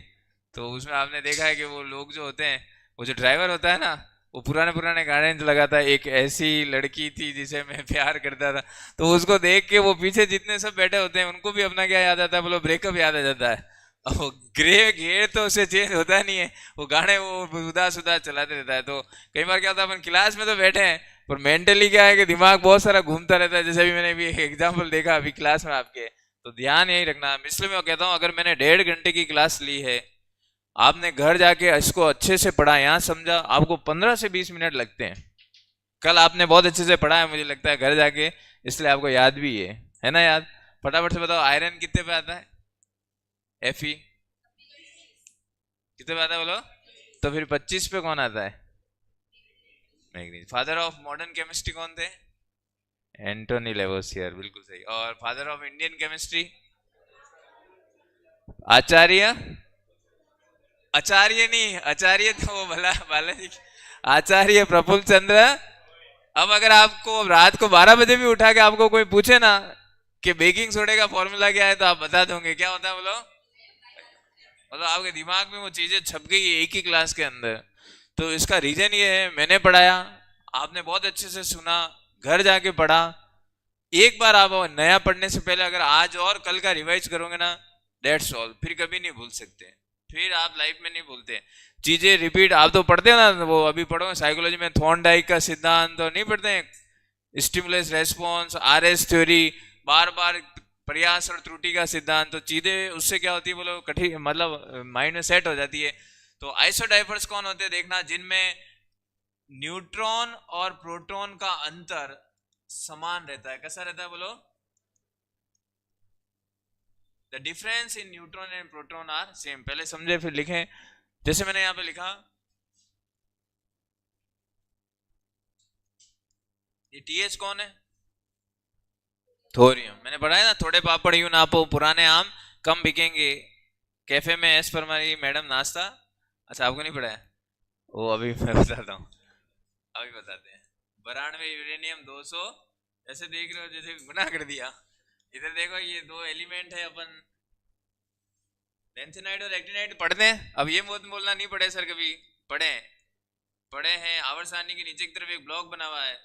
[SPEAKER 1] तो उसमें आपने देखा है कि वो लोग जो होते हैं, वो जो ड्राइवर होता है ना, वो पुराने पुराने गाने जो लगाता है, एक ऐसी लड़की थी जिसे मैं प्यार करता था, तो उसको देख के वो पीछे जितने सब बैठे होते हैं उनको भी अपना क्या याद आता है, बोलो, ब्रेकअप याद आ जाता है। अब वो ग्रे घेर तो उससे चेंज होता नहीं है, वो गाने वो उदास उदास चलाते रहता है। तो कई बार क्या होता है, अपन क्लास में तो बैठे हैं पर मेंटली क्या है कि दिमाग बहुत सारा घूमता रहता है। जैसे अभी मैंने भी एक एग्जाम्पल देखा अभी क्लास में आपके, तो ध्यान यही रखना। इसलिए मैं कहता हूँ, अगर मैंने 1.5 घंटे की क्लास ली है, आपने घर जाके इसको अच्छे से पढ़ा, यहाँ समझा, आपको 15 से 20 मिनट लगते हैं। कल आपने बहुत अच्छे से पढ़ा है मुझे लगता है घर जाके, इसलिए आपको याद भी है ना याद। फटाफट से बताओ, आयरन कितने पे आता है, Fe कितने पे आता है, बोलो। तो फिर 25 पे कौन आता है, manganese. Father of modern chemistry कौन थे, एंटोनी लेवोसियर, बिल्कुल सही। और फादर ऑफ इंडियन केमिस्ट्री, आचार्य, आचार्य नहीं, आचार्य तो वो भला बालाजी, आचार्य प्रफुल्ल चंद्र अब अगर आपको रात को 12 बजे भी उठा के आपको कोई पूछे ना कि बेकिंग सोडे का फॉर्मूला क्या है, तो आप बता दोगे क्या होता है बोलो? मतलब आपके दिमाग में वो चीजें छप गई है एक ही क्लास के अंदर। तो इसका रीजन ये है, मैंने पढ़ाया, आपने बहुत अच्छे से सुना, घर जाके पढ़ा, एक बार आप नया पढ़ने से पहले अगर आज और कल का रिवाइज करोगे ना, डेट्स ऑल, फिर कभी नहीं भूल सकते, फिर आप लाइफ में नहीं भूलते चीजें रिपीट। आप तो पढ़ते हो ना, वो अभी पढ़ो साइकोलॉजी में थॉर्नडाइक का सिद्धांत, तो नहीं पढ़ते हैं? स्टिमुलस रेस्पॉन्स, आरएस थ्योरी, बार बार प्रयास और त्रुटि का सिद्धांत, तो चीजें उससे क्या होती है बोलो, कठिन मतलब माइंड में सेट हो जाती है। तो आइसोडाइपर्स कौन होते हैं देखना, जिनमें न्यूट्रॉन और प्रोटॉन का अंतर समान रहता है। कैसा रहता है बोलो? The difference in neutron and proton are same. पहले समझे फिर लिखें। जैसे मैंने यहां पे लिखा, ये टीएच कौन है? थोरियम। मैंने पढ़ा है ना, थोड़े पापड़ यूं नापो, पुराने आम कम बिकेंगे, कैफे में ऐस पर हमारी मैडम नाश्ता। अच्छा, आपको नहीं पढ़ा है? वो अभी मैं बताता हूँ, अभी बताते हैं। 92 यूरेनियम 200, ऐसे देख रहे हो जैसे गुनाह कर दिया। इधर देखो, ये दो एलिमेंट है, अपन लेंथेनाइड और एक्टिनाइड पढ़ते हैं। अब ये मत बोलना नहीं पढ़े सर, कभी पढ़े? पढ़े हैं। आवर्त सारणी के नीचे की तरफ एक ब्लॉक बना हुआ है,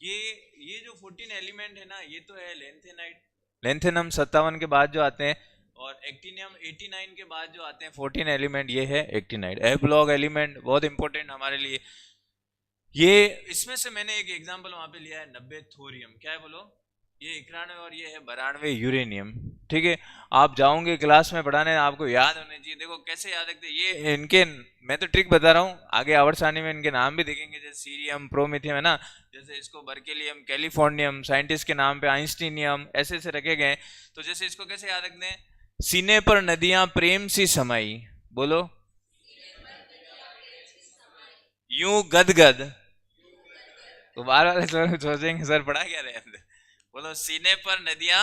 [SPEAKER 1] ये ये जो 14 एलिमेंट है ना, ये तो है लेंथेनाइड, लेंथेनम 57 के बाद जो आते हैं, और एक्टिनियम 89 के बाद जो आते हैं 14 एलिमेंट, ये है एक्टिनाइड। एफ ब्लॉक एलिमेंट बहुत इंपॉर्टेंट हमारे लिए। ये इसमें से मैंने एक एग्जांपल वहां पे लिया है, 90 थोरियम। क्या है बोलो? ये 91 और ये है 92 यूरेनियम। ठीक है, आप जाओगे क्लास में पढ़ाने, आपको याद होने चाहिए। देखो कैसे याद रखते हैं ये इनके, मैं तो ट्रिक बता रहा हूँ, आगे आवर्त सारणी में इनके नाम भी देखेंगे, जैसे सीरियम, प्रोमिथियम है ना, जैसे इसको बर्केलियम, कैलिफोर्नियम, साइंटिस्ट के नाम पे आइंस्टीनियम, ऐसे ऐसे रखे गए। तो जैसे इसको कैसे याद रखते हैं, सीने पर नदियां प्रेम सी समाई, बोलो, यूं गदगद। तो बार बार सोचेंगे सर पढ़ा क्या रहे हैं? बोलो, सीने पर नदियां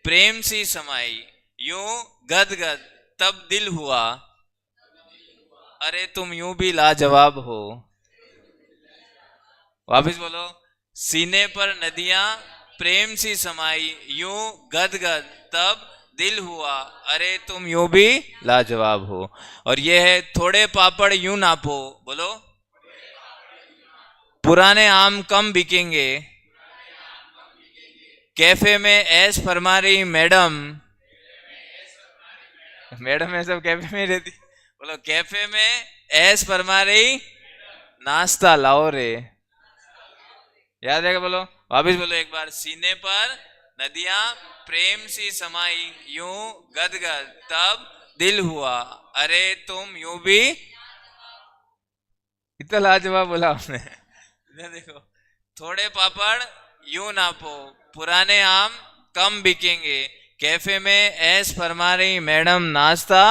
[SPEAKER 1] प्रेम सी समाई, यूं गद गद तब दिल हुआ, अरे तुम यूं भी लाजवाब हो। वापिस बोलो, सीने पर नदियां प्रेम सी समाई, यूं गद गद तब दिल हुआ, अरे तुम यूं भी लाजवाब हो। और ये है, थोड़े पापड़ यूं नापो, बोलो, पुराने आम कम बिकेंगे, कैफे में ऐश फरमा रही मैडम। मैडम है सब कैफे में रहती, बोलो, कैफे में ऐश फरमा रही, नाश्ता लाओ रे। याद है क्या? बोलो वापिस बोलो एक बार, सीने पर नदियां प्रेम सी समाई, यूं गदगद तब दिल हुआ, अरे तुम यूं भी। इतना लाजवाब बोला आपने। देखो, थोड़े पापड़ यूं नापो, पुराने आम कम बिकेंगे, कैफे में ऐश फरमा रही मैडम, नाश्ता।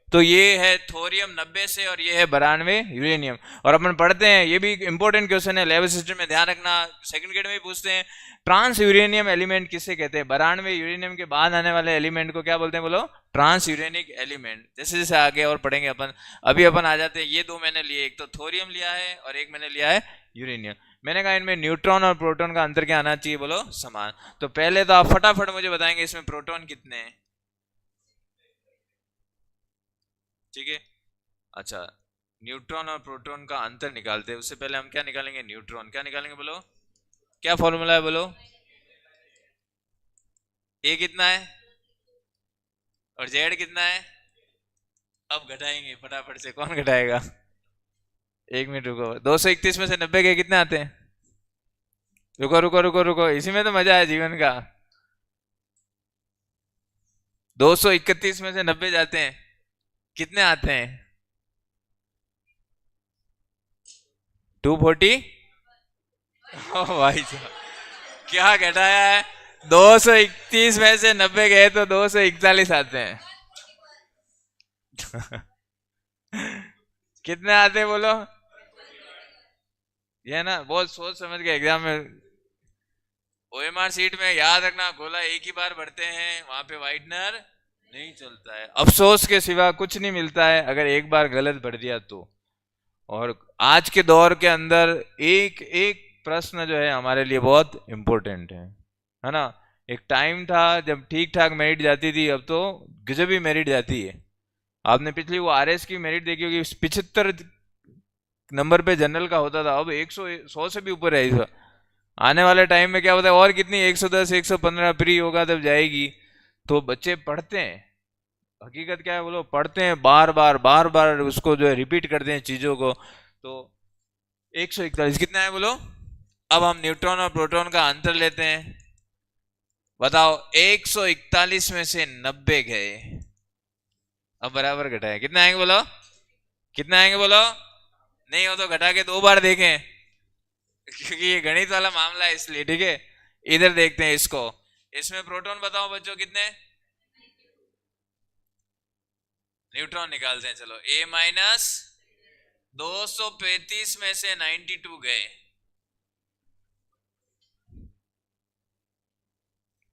[SPEAKER 1] तो ये है थोरियम 90 से, और ये है 92 यूरेनियम। और अपन पढ़ते हैं, ये भी इंपॉर्टेंट क्वेश्चन है, लेवल सिस्टम में ध्यान रखना, सेकंड ग्रेड में भी पूछते हैं, ट्रांस यूरेनियम एलिमेंट किसे कहते हैं? 92 यूरेनियम के बाद आने वाले एलिमेंट को क्या बोलते हैं? बोलो, ट्रांस यूरेनिक एलिमेंट। जैसे जैसे आगे और पढ़ेंगे अपन, अभी अपन आ जाते हैं, ये दो मैंने लिए, एक तो थोरियम लिया है और एक मैंने लिया है यूरेनियम। मैंने कहा इनमें न्यूट्रॉन और प्रोटॉन का अंतर क्या आना चाहिए? बोलो, समान। तो पहले तो आप फटाफट मुझे बताएंगे इसमें प्रोटॉन कितने हैं। ठीक है, अच्छा, न्यूट्रॉन और प्रोटॉन का अंतर निकालते हैं, उससे पहले हम क्या निकालेंगे? न्यूट्रॉन। क्या निकालेंगे बोलो? क्या फॉर्मूला है बोलो? ए कितना है और जेड कितना है? अब घटाएंगे फटाफट से, कौन घटाएगा? एक मिनट रुको, 231 में से 90 के कितने आते हैं? रुको रुको रुको रुको, इसी में तो मजा है जीवन का। 231 में से 90 जाते हैं, कितने आते हैं? 240। ओ भाई साहब, क्या घटाया है? 231 में से 90 गए तो 241 आते हैं। कितने आते हैं बोलो? ये ना बहुत सोच समझ के एग्जाम में, ओएमआर सीट में याद रखना, गोला एक ही बार भरते हैं, वहां पे वाइटनर नहीं चलता है। अफसोस के सिवा कुछ नहीं मिलता है अगर एक बार गलत भर दिया तो। और आज के दौर के अंदर एक एक प्रश्न जो है हमारे लिए बहुत इंपॉर्टेंट है ना। एक टाइम था जब ठीक ठाक मेरिट जाती थी, अब तो गजब ही मेरिट जाती है। आपने पिछली वो आरएस की मेरिट देखी होगी, 75 नंबर पे जनरल का होता था, अब 100 से भी ऊपर है इस बार। आने वाले टाइम में क्या होता है, और कितनी 110 115 प्री होगा तब जाएगी। तो बच्चे पढ़ते हैं, हकीकत क्या है बोलो, पढ़ते हैं बार बार बार बार, उसको जो है रिपीट करते हैं चीजों को। तो 141 कितना है बोलो? अब हम न्यूट्रॉन और प्रोटॉन का अंतर लेते हैं। बताओ, 141 में से 90 गए, अब बराबर घटाए, कितना आएंगे बोलो? कितना आएंगे बोलो? नहीं हो तो घटा के 2 बार देखें, क्योंकि ये गणित वाला मामला है इसलिए, ठीक है। इधर देखते हैं इसको, इसमें प्रोटॉन बताओ बच्चों कितने, न्यूट्रॉन निकालते हैं। चलो, ए माइनस 235 में से 92 गए,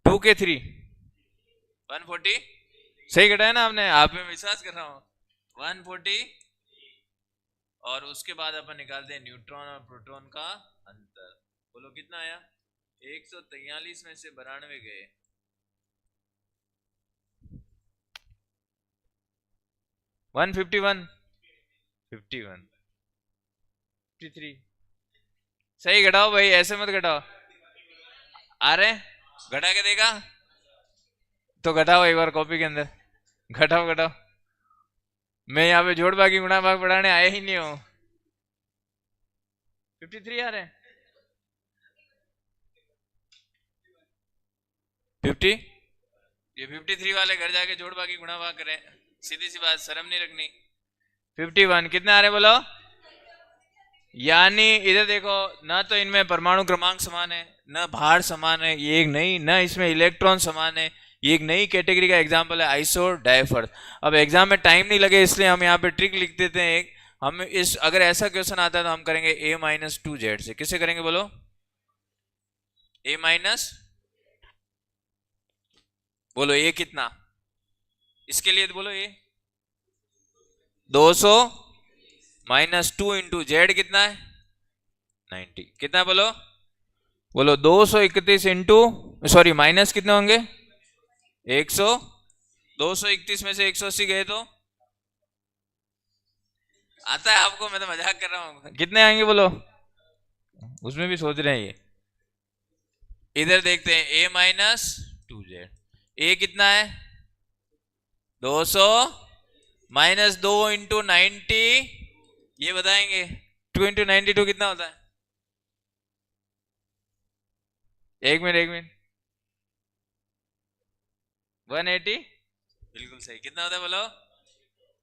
[SPEAKER 1] 2 के 3 140, सही घटाया ना आपने? आप में विश्वास कर रहा हूं। 140, और उसके बाद अपन निकालते हैं न्यूट्रॉन और प्रोटॉन का अंतर। बोलो कितना आया? 143 में से 92 गए, 151 51 53। सही घटाओ भाई, ऐसे मत घटाओ। अरे घटा के देगा तो घटाओ एक बार कॉपी के अंदर, घटाओ घटाओ। मैं यहाँ पे जोड़ भागी गुणा भाग पढ़ाने आया ही नहीं हूँ। 53 आ रहे हैं, 50। ये 53 वाले घर जाके जोड़ भागी गुणा भाग करें, सीधी सी बात, शर्म नहीं रखनी। 51 कितने आ रहे बोलो? यानी इधर देखो, ना तो इनमें परमाणु क्रमांक समान है, न भार समान है, ये एक नई, न इसमें इलेक्ट्रॉन समान है। ये एक नई कैटेगरी का एग्जांपल है, आइसो डायफर। अब एग्जाम में टाइम नहीं लगे इसलिए हम यहाँ पे ट्रिक लिख देते हैं एक। हम इस, अगर ऐसा क्वेश्चन आता है तो हम करेंगे A-2Z से। किससे करेंगे बोलो? A माइनस, बोलो A कितना, इसके लिए तो बोलो A 200 माइनस 2 इंटू जेड कितना है? 90। कितना बोलो? बोलो 231 इंटू, सॉरी माइनस कितने होंगे? 100। 231 में से 180 गए तो आता है आपको? मैं तो मजाक कर रहा हूँ। कितने आएंगे बोलो? उसमें भी सोच रहे हैं ये। इधर देखते हैं, A-2Z, A कितना है? 200 माइनस 2 इंटू 90, ये बताएंगे। 2 इंटू 92 कितना होता है? एक मिनट एक मिनट, 180, बिल्कुल सही। कितना होता है बोलो?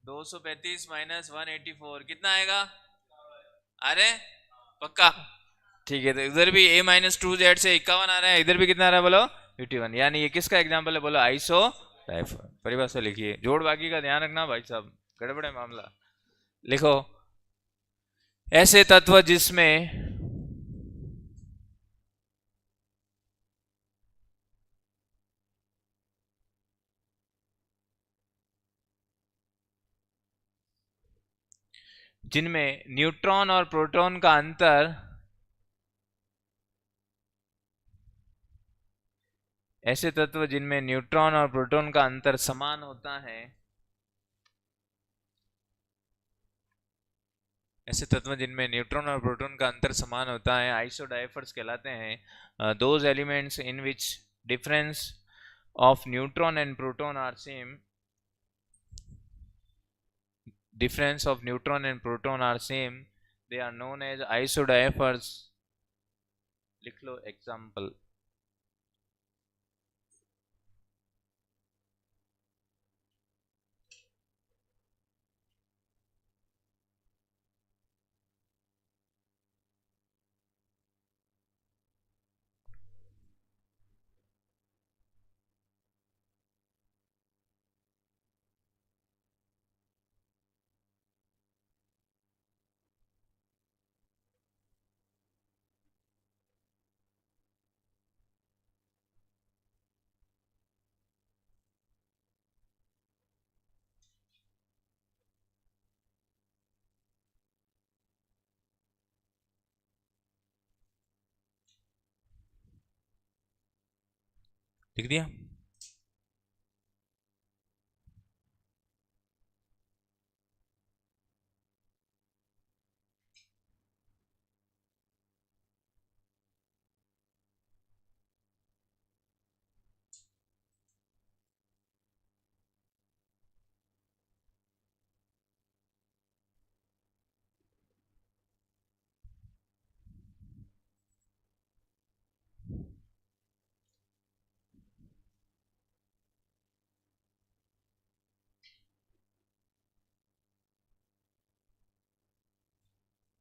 [SPEAKER 1] 235 माइनस 184 कितना आएगा? अरे पक्का? ठीक है, तो इधर भी A-2Z से 51 आ रहा है, इधर भी कितना आ रहा है बोलो? 51। यानी ये किसका एग्जाम्पल है बोलो? Iso diaper. परिभाषा लिखिए, जोड़ बाकी का ध्यान रखना भाई साहब, गड़बड़ है मामला। लिखो, ऐसे तत्व जिनमें न्यूट्रॉन और प्रोटॉन का अंतर, ऐसे तत्व जिनमें न्यूट्रॉन और प्रोटॉन का अंतर समान होता है, ऐसे तत्व जिनमें न्यूट्रॉन और प्रोटॉन का अंतर समान होता है आइसोडाइफर्स कहलाते हैं। Those elements in which difference of neutron and proton are same, difference of neutron and proton are same, they are known as isodiaphers। लिख लो एग्जाम्पल। लिख दिया।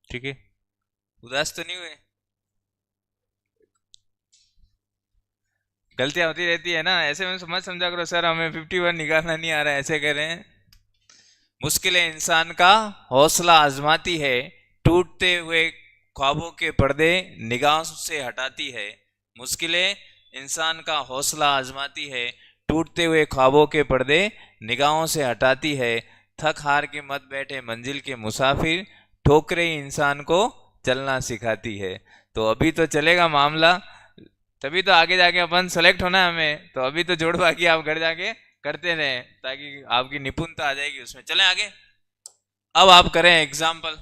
[SPEAKER 1] ठीक है, उदास तो नहीं हुए? गलतियां होती रहती है ना, ऐसे में समझ समझा करो, सर हमें 51 निकालना नहीं आ रहा है, ऐसे कह रहे हैं। मुश्किलें इंसान का हौसला आजमाती है, टूटते हुए ख्वाबों के पर्दे निगाहों से हटाती है। मुश्किलें इंसान का हौसला आजमाती है, टूटते हुए ख्वाबों के पर्दे निगाहों से हटाती है। थक हार के मत बैठे मंजिल के मुसाफिर, ठोकरें ही इंसान को चलना सिखाती है। तो अभी तो चलेगा मामला, तभी तो आगे जाके अपन सेलेक्ट होना है हमें, तो अभी तो जोड़ बाकी आप घर जाके करते रहें, ताकि आपकी निपुणता आ जाएगी उसमें। चलें आगे। अब आप करें एग्जाम्पल,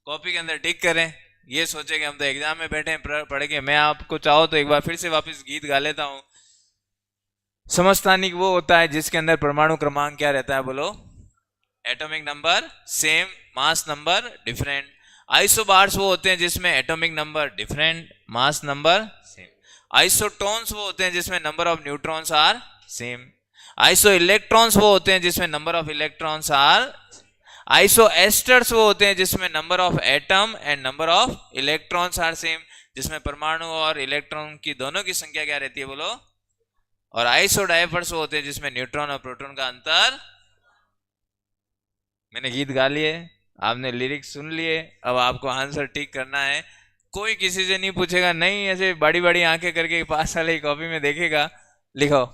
[SPEAKER 1] कॉपी के अंदर टिक करें। ये सोचे कि हम तो एग्जाम में बैठे हैं पढ़ के। मैं आपको चाहो तो एक बार फिर से वापस गीत गा लेता हूँ। समस्थानिक वो होता है जिसके अंदर परमाणु क्रमांक क्या रहता है, बोलो? Atomic number same, mass number different. Isobars वो होते हैं जिसमें atomic number different, mass number same. Isotones वो होते हैं जिसमें number of neutrons are same. Iso electrons वो होते हैं जिसमें number of electrons are. Isosteres वो होते हैं जिसमें number of atom and number of electrons are same, जिसमें परमाणु और इलेक्ट्रॉन की दोनों की संख्या क्या रहती है, बोलो? और आइसो डाइवर्स वो होते हैं जिसमें न्यूट्रॉन और प्रोटॉन का अंतर। मैंने गीत गा लिए, आपने लिरिक्स सुन लिए, अब आपको आंसर ठीक करना है। कोई किसी से नहीं पूछेगा, नहीं ऐसे बड़ी बड़ी आंखें करके पास वाले की कॉपी में देखेगा। लिखो।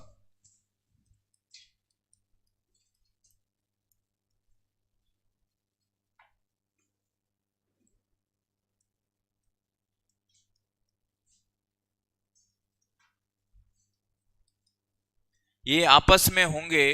[SPEAKER 1] ये आपस में होंगे।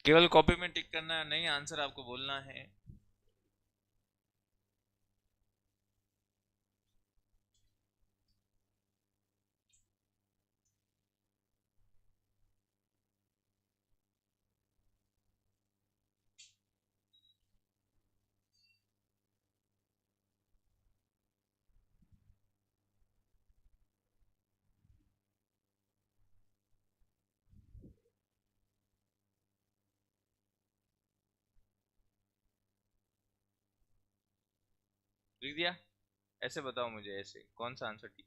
[SPEAKER 1] केवल कॉपी में टिक करना है, नहीं आंसर आपको बोलना है। लिख दिया? ऐसे बताओ मुझे, ऐसे कौन सा आंसर ठीक?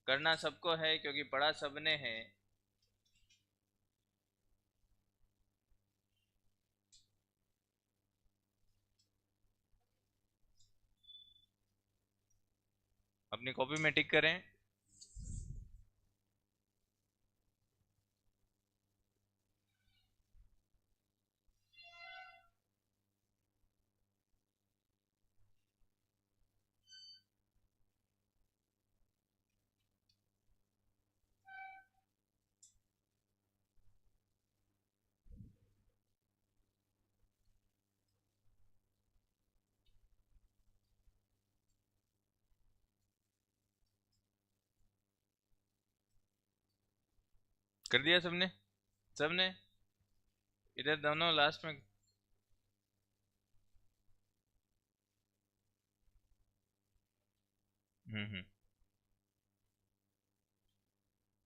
[SPEAKER 1] करना सबको है क्योंकि पढ़ा सबने है। अपनी कॉपी में टिक करें। कर दिया सबने? सबने? इधर दोनों लास्ट में। हम्म।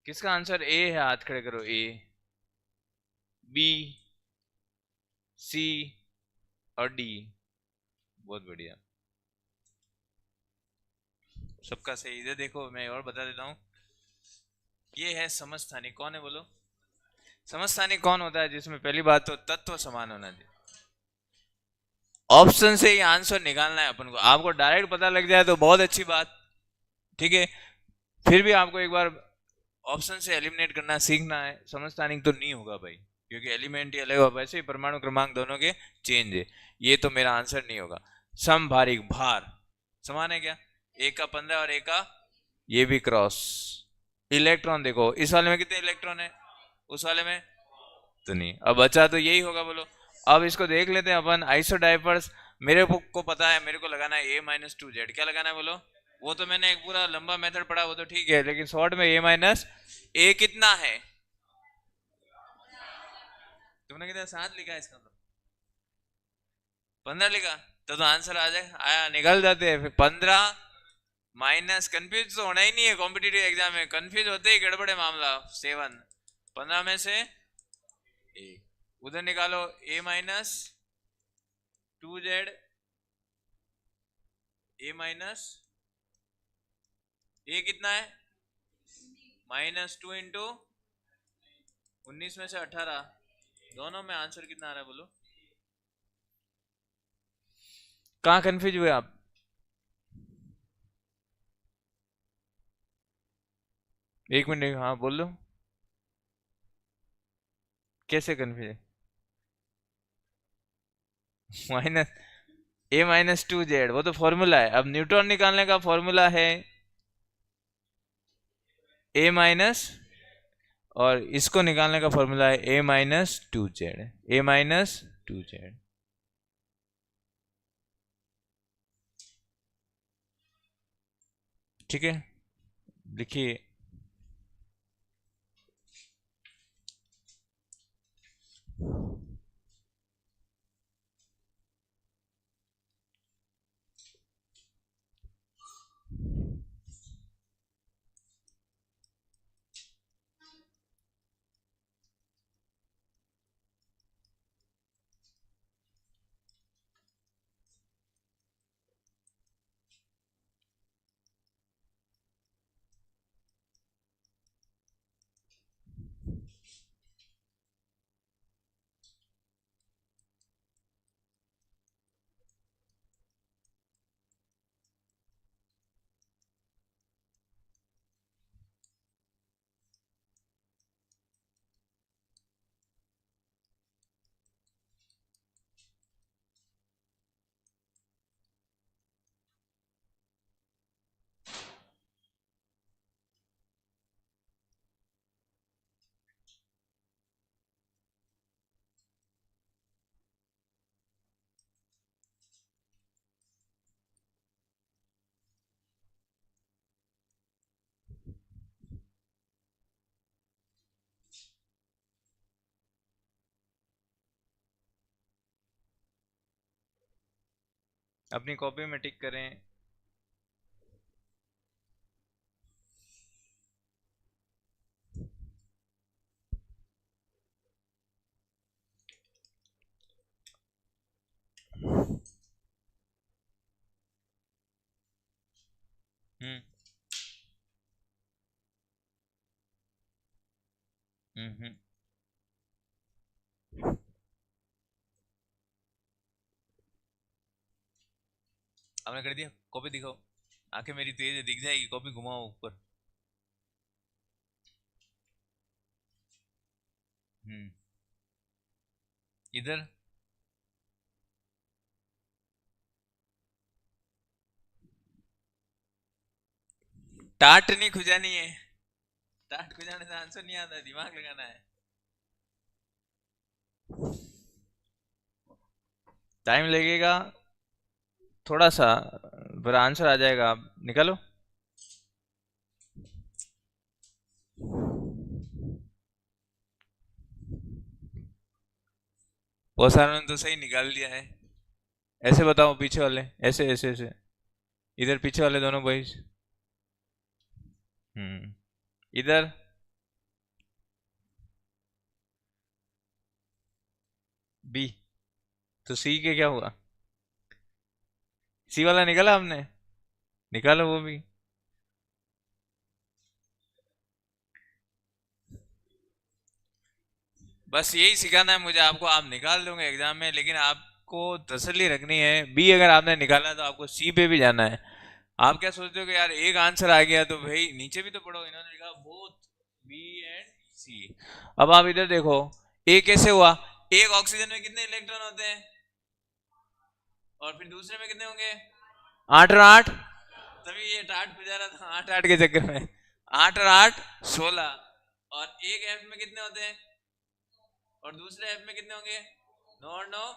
[SPEAKER 1] किसका आंसर ए है? हाथ खड़े करो। ए, बी, सी और डी। बहुत बढ़िया, सबका सही। इधर देखो, मैं और बता देता हूँ। ये है समस्थानिक। कौन है बोलो? समस्थानिक कौन होता है? जिसमें पहली बात तो तत्व समान होना चाहिए। ऑप्शन से ही आंसर निकालना है अपन को। आपको डायरेक्ट पता लग जाए तो बहुत अच्छी बात, ठीक है। फिर भी आपको एक बार ऑप्शन से एलिमिनेट करना सीखना है। समस्थानिक तो नहीं होगा भाई, क्योंकि एलिमेंट ही अलग होगा। वैसे ही परमाणु क्रमांक दोनों के चेंज है। ये तो मेरा आंसर नहीं होगा। समभारिक भार समान है क्या? एक का 15 और एक का, ये भी क्रॉस। इलेक्ट्रॉन देखो, इस वाले में कितने इलेक्ट्रॉन है, उस वाले में तो नहीं। अब बचा तो यही होगा बोलो। अब इसको देख लेते हैं अपन। आइसोडाइपर्स मेरे को पता है, मेरे को लगाना है A-2Z। क्या लगाना है बोलो? वो तो मैंने एक पूरा लंबा मेथड पढ़ा, वो तो ठीक है, लेकिन शॉर्ट में A कितना है? तुमने कितना 7 लिखा है इसका? तो 15 लिखा, तो आंसर आ जाए, आया, निकल जाते हैं फिर। 15 माइनस, कंफ्यूज तो होना ही नहीं है कॉम्पिटिटिव एग्जाम में। कंफ्यूज होते ही गड़बड़े मामला। 7, 15 में से एक उधर निकालो। A-2Z, A कितना है? -2 इंटू 19 में से 18। दोनों में आंसर कितना आ रहा है बोलो? कहाँ कंफ्यूज हुए आप? एक मिनट, हाँ बोल लो। कैसे कंफ्यूज? माइनस A-2Z वो तो फॉर्मूला है। अब न्यूट्रॉन निकालने का फॉर्मूला है A-, और इसको निकालने का फॉर्मूला है A-2Z। A-2Z, ठीक है, लिखिए। अपनी कॉपी में टिक करें। हम्म हम्म। आपने कर दिया? कॉपी दिखाओ। आंखें मेरी तेज है, दिख जाएगी। कॉपी घुमाओ ऊपर। इधर टाट नहीं खुजानी है। टाट खुजाने से आंसर नहीं आता, दिमाग लगाना है। टाइम लगेगा थोड़ा सा, पर आंसर आ जाएगा। आप निकालो। बहुत सारे ने तो सही निकाल दिया है। ऐसे बताओ, पीछे वाले ऐसे ऐसे ऐसे, इधर पीछे वाले दोनों बॉयज। इधर बी, तो सी के क्या हुआ? सी वाला निकाला हमने, निकालो वो भी। बस यही सिखाना है मुझे आपको, आप निकाल दोगे एग्जाम में, लेकिन आपको तसल्ली रखनी है, बी अगर आपने निकाला तो आपको सी पे भी जाना है। आप क्या सोचते हो कि यार एक आंसर आ गया तो भाई नीचे भी तो पढ़ो, इन्होंने लिखा बोथ बी एंड सी। अब आप इधर देखो, ए कैसे हुआ? एक ऑक्सीजन में कितने इलेक्ट्रॉन होते हैं, और फिर दूसरे में कितने होंगे? 8 और 8, तभी ये टाट पे जा रहा था 8 8 के चक्कर में। 8 और 8 16, और एक एफ में कितने होते हैं, और दूसरे एफ में कितने होंगे? 9 और 9,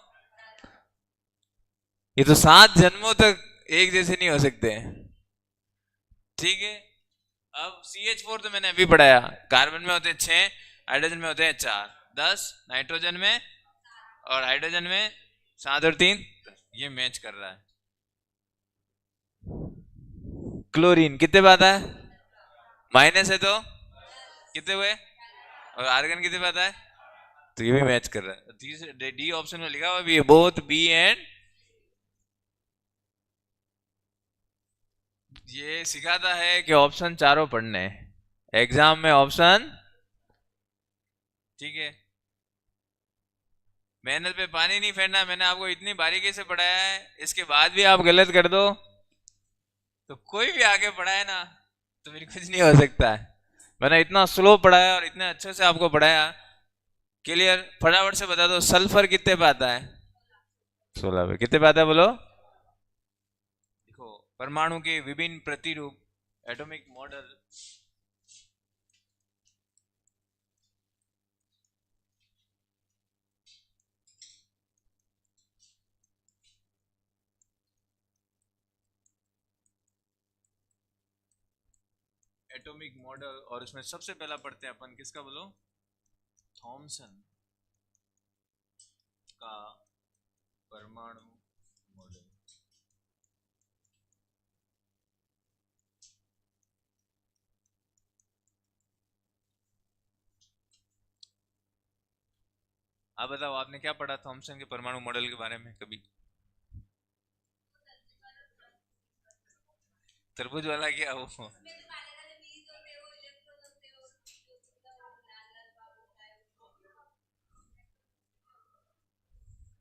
[SPEAKER 1] ये तो 7 जन्मों तक एक जैसे नहीं हो सकते। ठीक है, अब CH4 तो मैंने अभी पढ़ाया, कार्बन में होते हैं 6, हाइड्रोजन में होते हैं 4, 10, नाइट्रोजन में और हाइड्रोजन में 7 और 3, ये मैच कर रहा है। क्लोरीन कितने पे आता है? माइनस है तो कितने हुए, और आर्गन कितने पे आता है? तो ये भी मैच कर रहा है। तीसरे डी ऑप्शन में लिखा हुआ भी है बोथ बी एंड, ये सिखाता है कि ऑप्शन चारों पढ़ने एग्जाम में ऑप्शन। ठीक है, मेहनत पे पानी नहीं फेरना, मैंने आपको इतनी बारीकी से पढ़ाया है, इसके बाद भी आप गलत कर दो तो कोई भी आगे पढ़ाए ना तो फिर कुछ नहीं हो सकता है। मैंने इतना स्लो पढ़ाया और इतने अच्छे से आपको पढ़ाया। क्लियर? फटाफट से बता दो सल्फर कितने पे आता है? 16 पे। कितने पे आता है बोलो? देखो, परमाणु के विभिन्न प्रतिरूप, एटॉमिक मॉडल, एटॉमिक मॉडल, और इसमें सबसे पहला पढ़ते हैं अपन किसका बोलो? थॉमसन का परमाणु मॉडल। आप बताओ, आपने क्या पढ़ा थॉमसन के परमाणु मॉडल के बारे में कभी? तरबूज वाला क्या वो?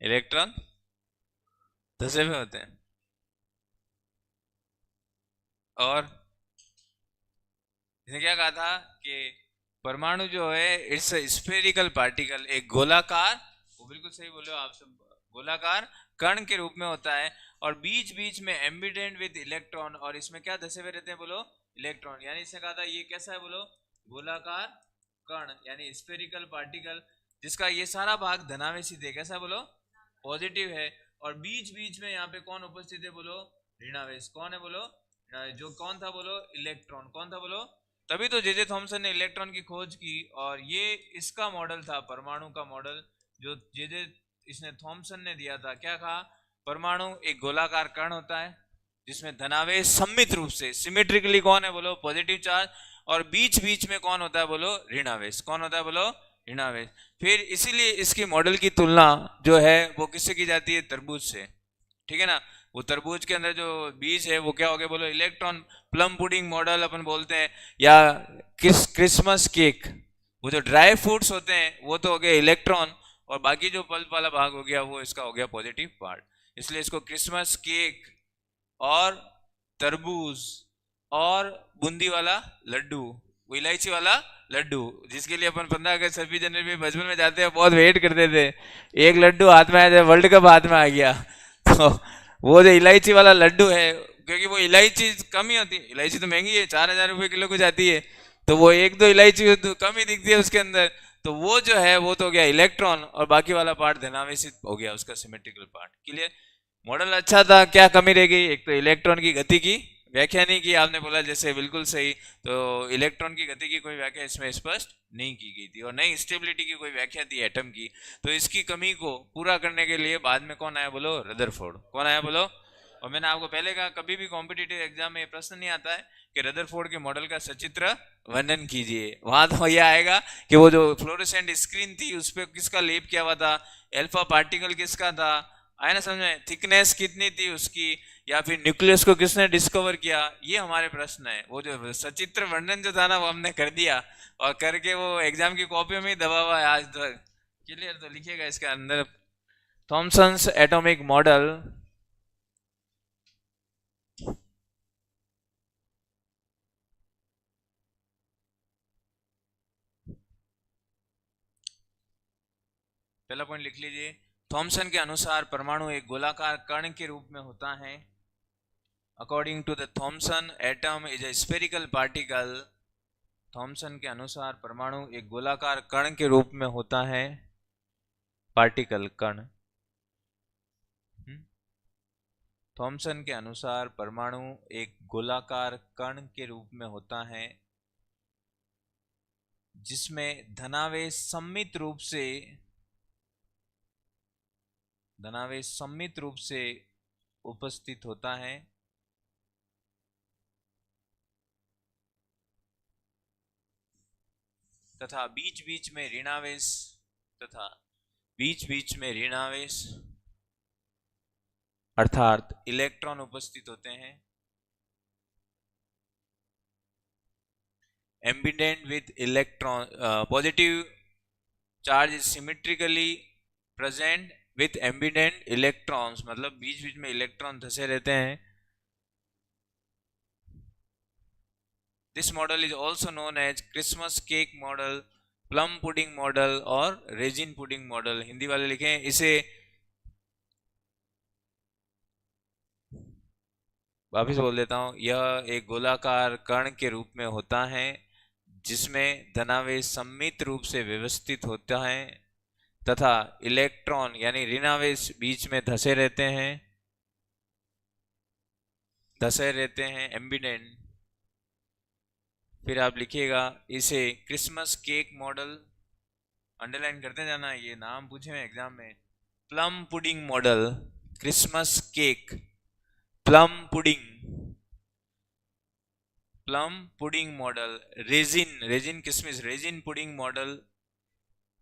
[SPEAKER 1] इलेक्ट्रॉन 10 में होते हैं, और इसने क्या कहा था कि परमाणु जो है इट्स स्फेरिकल पार्टिकल, एक गोलाकार, वो बिल्कुल सही बोले हो आप सब, गोलाकार कण के रूप में होता है, और बीच बीच में एम्बिडेंट विद इलेक्ट्रॉन, और इसमें क्या धसे हुए रहते हैं बोलो? इलेक्ट्रॉन। यानी इसने कहा था ये कैसा है बोलो? गोलाकार कण, यानी स्फेरिकल पार्टिकल, जिसका ये सारा भाग धनावेशित है। कैसा बोलो? पॉजिटिव है, और बीच बीच में यहाँ पे कौन उपस्थित है बोलो? ऋणावेश। कौन है बोलो? जो कौन था बोलो? इलेक्ट्रॉन। कौन था बोलो? तभी तो जे जे थॉमसन ने इलेक्ट्रॉन की खोज की, और ये इसका मॉडल था परमाणु का मॉडल, जो जे जे इसने थॉमसन ने दिया था। क्या कहा? परमाणु एक गोलाकार कण होता है जिसमें धनावेश सम्मित रूप से, सिमेट्रिकली कौन है बोलो? पॉजिटिव चार्ज, और बीच बीच में कौन होता है बोलो? ऋणावेश। कौन होता है बोलो? ऋणावेश। फिर इसीलिए इसकी मॉडल की तुलना जो है वो किससे की जाती है? तरबूज से। ठीक है ना? वो तरबूज के अंदर जो बीज है वो क्या हो गया बोलो? इलेक्ट्रॉन। प्लम पुडिंग मॉडल अपन बोलते हैं, या क्रिसमस केक, वो जो ड्राई फ्रूट्स होते हैं वो तो हो गया इलेक्ट्रॉन, और बाकी जो पल्प वाला भाग हो गया वो इसका हो गया पॉजिटिव पार्ट। इसलिए इसको क्रिसमस केक और तरबूज और बूंदी वाला लड्डू, वो इलायची वाला लड्डू, जिसके लिए अपन 15 अगस्त 26 जनवरी में बचपन में जाते हैं, बहुत वेट करते थे, एक लड्डू हाथ में आया था, वर्ल्ड कप हाथ में आ गया। तो वो जो इलायची वाला लड्डू है, क्योंकि वो इलायची कम ही होती है, इलायची तो महंगी है, 4,000 रुपये किलो को जाती है, तो वो एक दो इलायची तो कम ही दिखती है उसके अंदर, तो वो जो है वो तो हो गया इलेक्ट्रॉन, और बाकी वाला पार्ट धनावेशित हो गया उसका सिमेट्रिकल पार्ट। क्लियर? मॉडल अच्छा था, क्या कमी रह गई? एक तो इलेक्ट्रॉन की गति की व्याख्या नहीं की आपने, बोला जैसे बिल्कुल सही, तो इलेक्ट्रॉन की गति की कोई व्याख्या इसमें स्पष्ट नहीं की गई थी, और नई स्टेबिलिटी की कोई व्याख्या थी एटम की। तो इसकी कमी को पूरा करने के लिए बाद में कौन आया बोलो? रदरफोर्ड। कौन आया बोलो? और मैंने आपको पहले कहा कभी भी कॉम्पिटिटिव एग्जाम में ये प्रश्न नहीं आता है कि रदरफोर्ड के मॉडल का सचित्र वर्णन कीजिए। वहां तो यह आएगा कि वो जो फ्लोरोसेंट स्क्रीन थी उस पर किसका लेप किया हुआ था, अल्फा पार्टिकल किसका था, आया ना समझ में, थिकनेस कितनी थी उसकी, या फिर न्यूक्लियस को किसने डिस्कवर किया, ये हमारे प्रश्न है। वो जो सचित्र वर्णन जो था ना वो हमने कर दिया और करके वो एग्जाम की कॉपियों में ही दबा हुआ है आज तक। क्लियर? तो लिखिएगा इसके अंदर थॉमसन्स एटॉमिक मॉडल पहला पॉइंट लिख लीजिए। थॉमसन के अनुसार परमाणु एक गोलाकार कण के रूप में होता है। According to the Thomson atom is a spherical particle. Thomson के अनुसार परमाणु एक गोलाकार कण के रूप में होता है। पार्टिकल कण। थॉमसन के अनुसार परमाणु एक गोलाकार कण के रूप में होता है जिसमें धनावेश सम्मित रूप से उपस्थित होता है तथा बीच बीच में ऋणावेश अर्थात इलेक्ट्रॉन उपस्थित होते हैं। Embedded with electron positive charge is symmetrically present with embedded electrons, मतलब बीच बीच में इलेक्ट्रॉन धसे रहते हैं। This model is also known as Christmas cake model, plum pudding model और रेजिन पुडिंग मॉडल। हिंदी वाले लिखें इसे, वापिस बोल देता हूं, यह एक गोलाकार कण के रूप में होता है जिसमें धनावेश सम्मित रूप से व्यवस्थित होता है तथा इलेक्ट्रॉन यानी ऋणावेश बीच में धसे रहते हैं एम्बिडेंट। फिर आप लिखिएगा इसे क्रिसमस केक मॉडल, अंडरलाइन करते जाना, ये नाम पूछे हुए एग्जाम में। Plum pudding model, Christmas cake, plum pudding model, raisin किसमिस, raisin pudding model,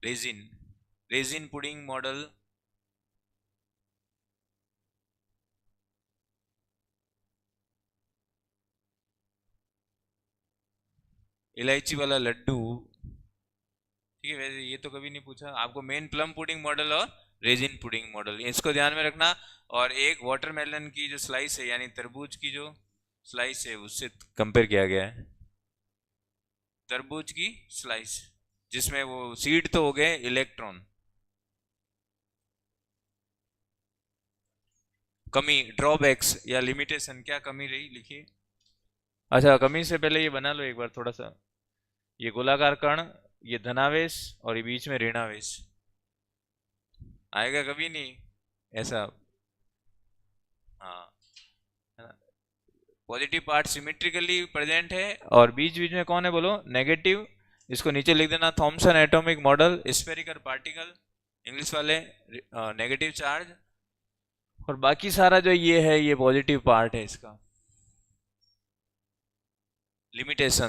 [SPEAKER 1] raisin pudding model, इलायची वाला लड्डू। ठीक है, वैसे ये तो कभी नहीं पूछा आपको। मेन प्लम पुडिंग मॉडल और रेजिन पुडिंग मॉडल, इसको ध्यान में रखना। और एक वाटरमेलन की जो स्लाइस है यानी तरबूज की जो स्लाइस है उससे कंपेयर किया गया है। तरबूज की स्लाइस जिसमें वो सीड तो हो गए, इलेक्ट्रॉन। कमी, ड्रॉबैक्स या लिमिटेशन, क्या कमी रही लिखिए। अच्छा, कमी से पहले ये बना लो एक बार थोड़ा सा। ये गोलाकार कण, ये धनावेश और ये बीच में ऋणावेश, आएगा कभी नहीं ऐसा। हाँ, पॉजिटिव पार्ट सिमेट्रिकली प्रेजेंट है और बीच बीच में कौन है बोलो, नेगेटिव। इसको नीचे लिख देना, Thomson atomic model, spherical particle, English वाले नेगेटिव चार्ज, और बाकी सारा जो ये है ये पॉजिटिव पार्ट है इसका। लिमिटेशन,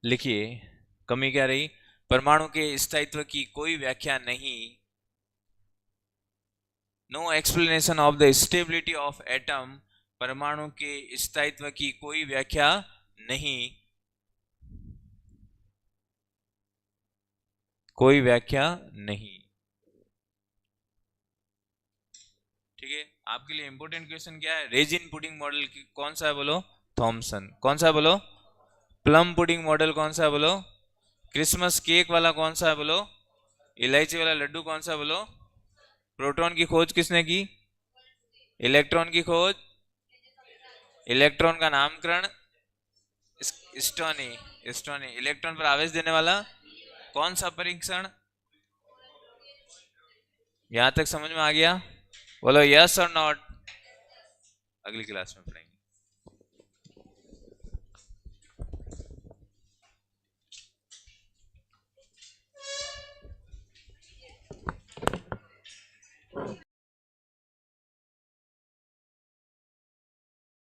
[SPEAKER 1] लिखिए कमी क्या रही, परमाणु के स्थायित्व की कोई व्याख्या नहीं। No explanation of the stability of atom, परमाणु के स्थायित्व की कोई व्याख्या नहीं, कोई व्याख्या नहीं। ठीक है, आपके लिए इंपॉर्टेंट क्वेश्चन क्या है, रेजिन पुडिंग मॉडल कौन सा है बोलो, थॉमसन। कौन सा बोलो, प्लम पुडिंग मॉडल कौन सा है बोलो, क्रिसमस केक वाला कौन सा है बोलो, इलायची वाला लड्डू कौन सा बोलो, प्रोटॉन की खोज किसने की, इलेक्ट्रॉन की खोज, इलेक्ट्रॉन का नामकरण स्टोनी, इलेक्ट्रॉन पर आवेश देने वाला कौन सा परीक्षण। यहां तक समझ में आ गया? बोलो यस और नॉट। अगली क्लास में पढ़ेंगे।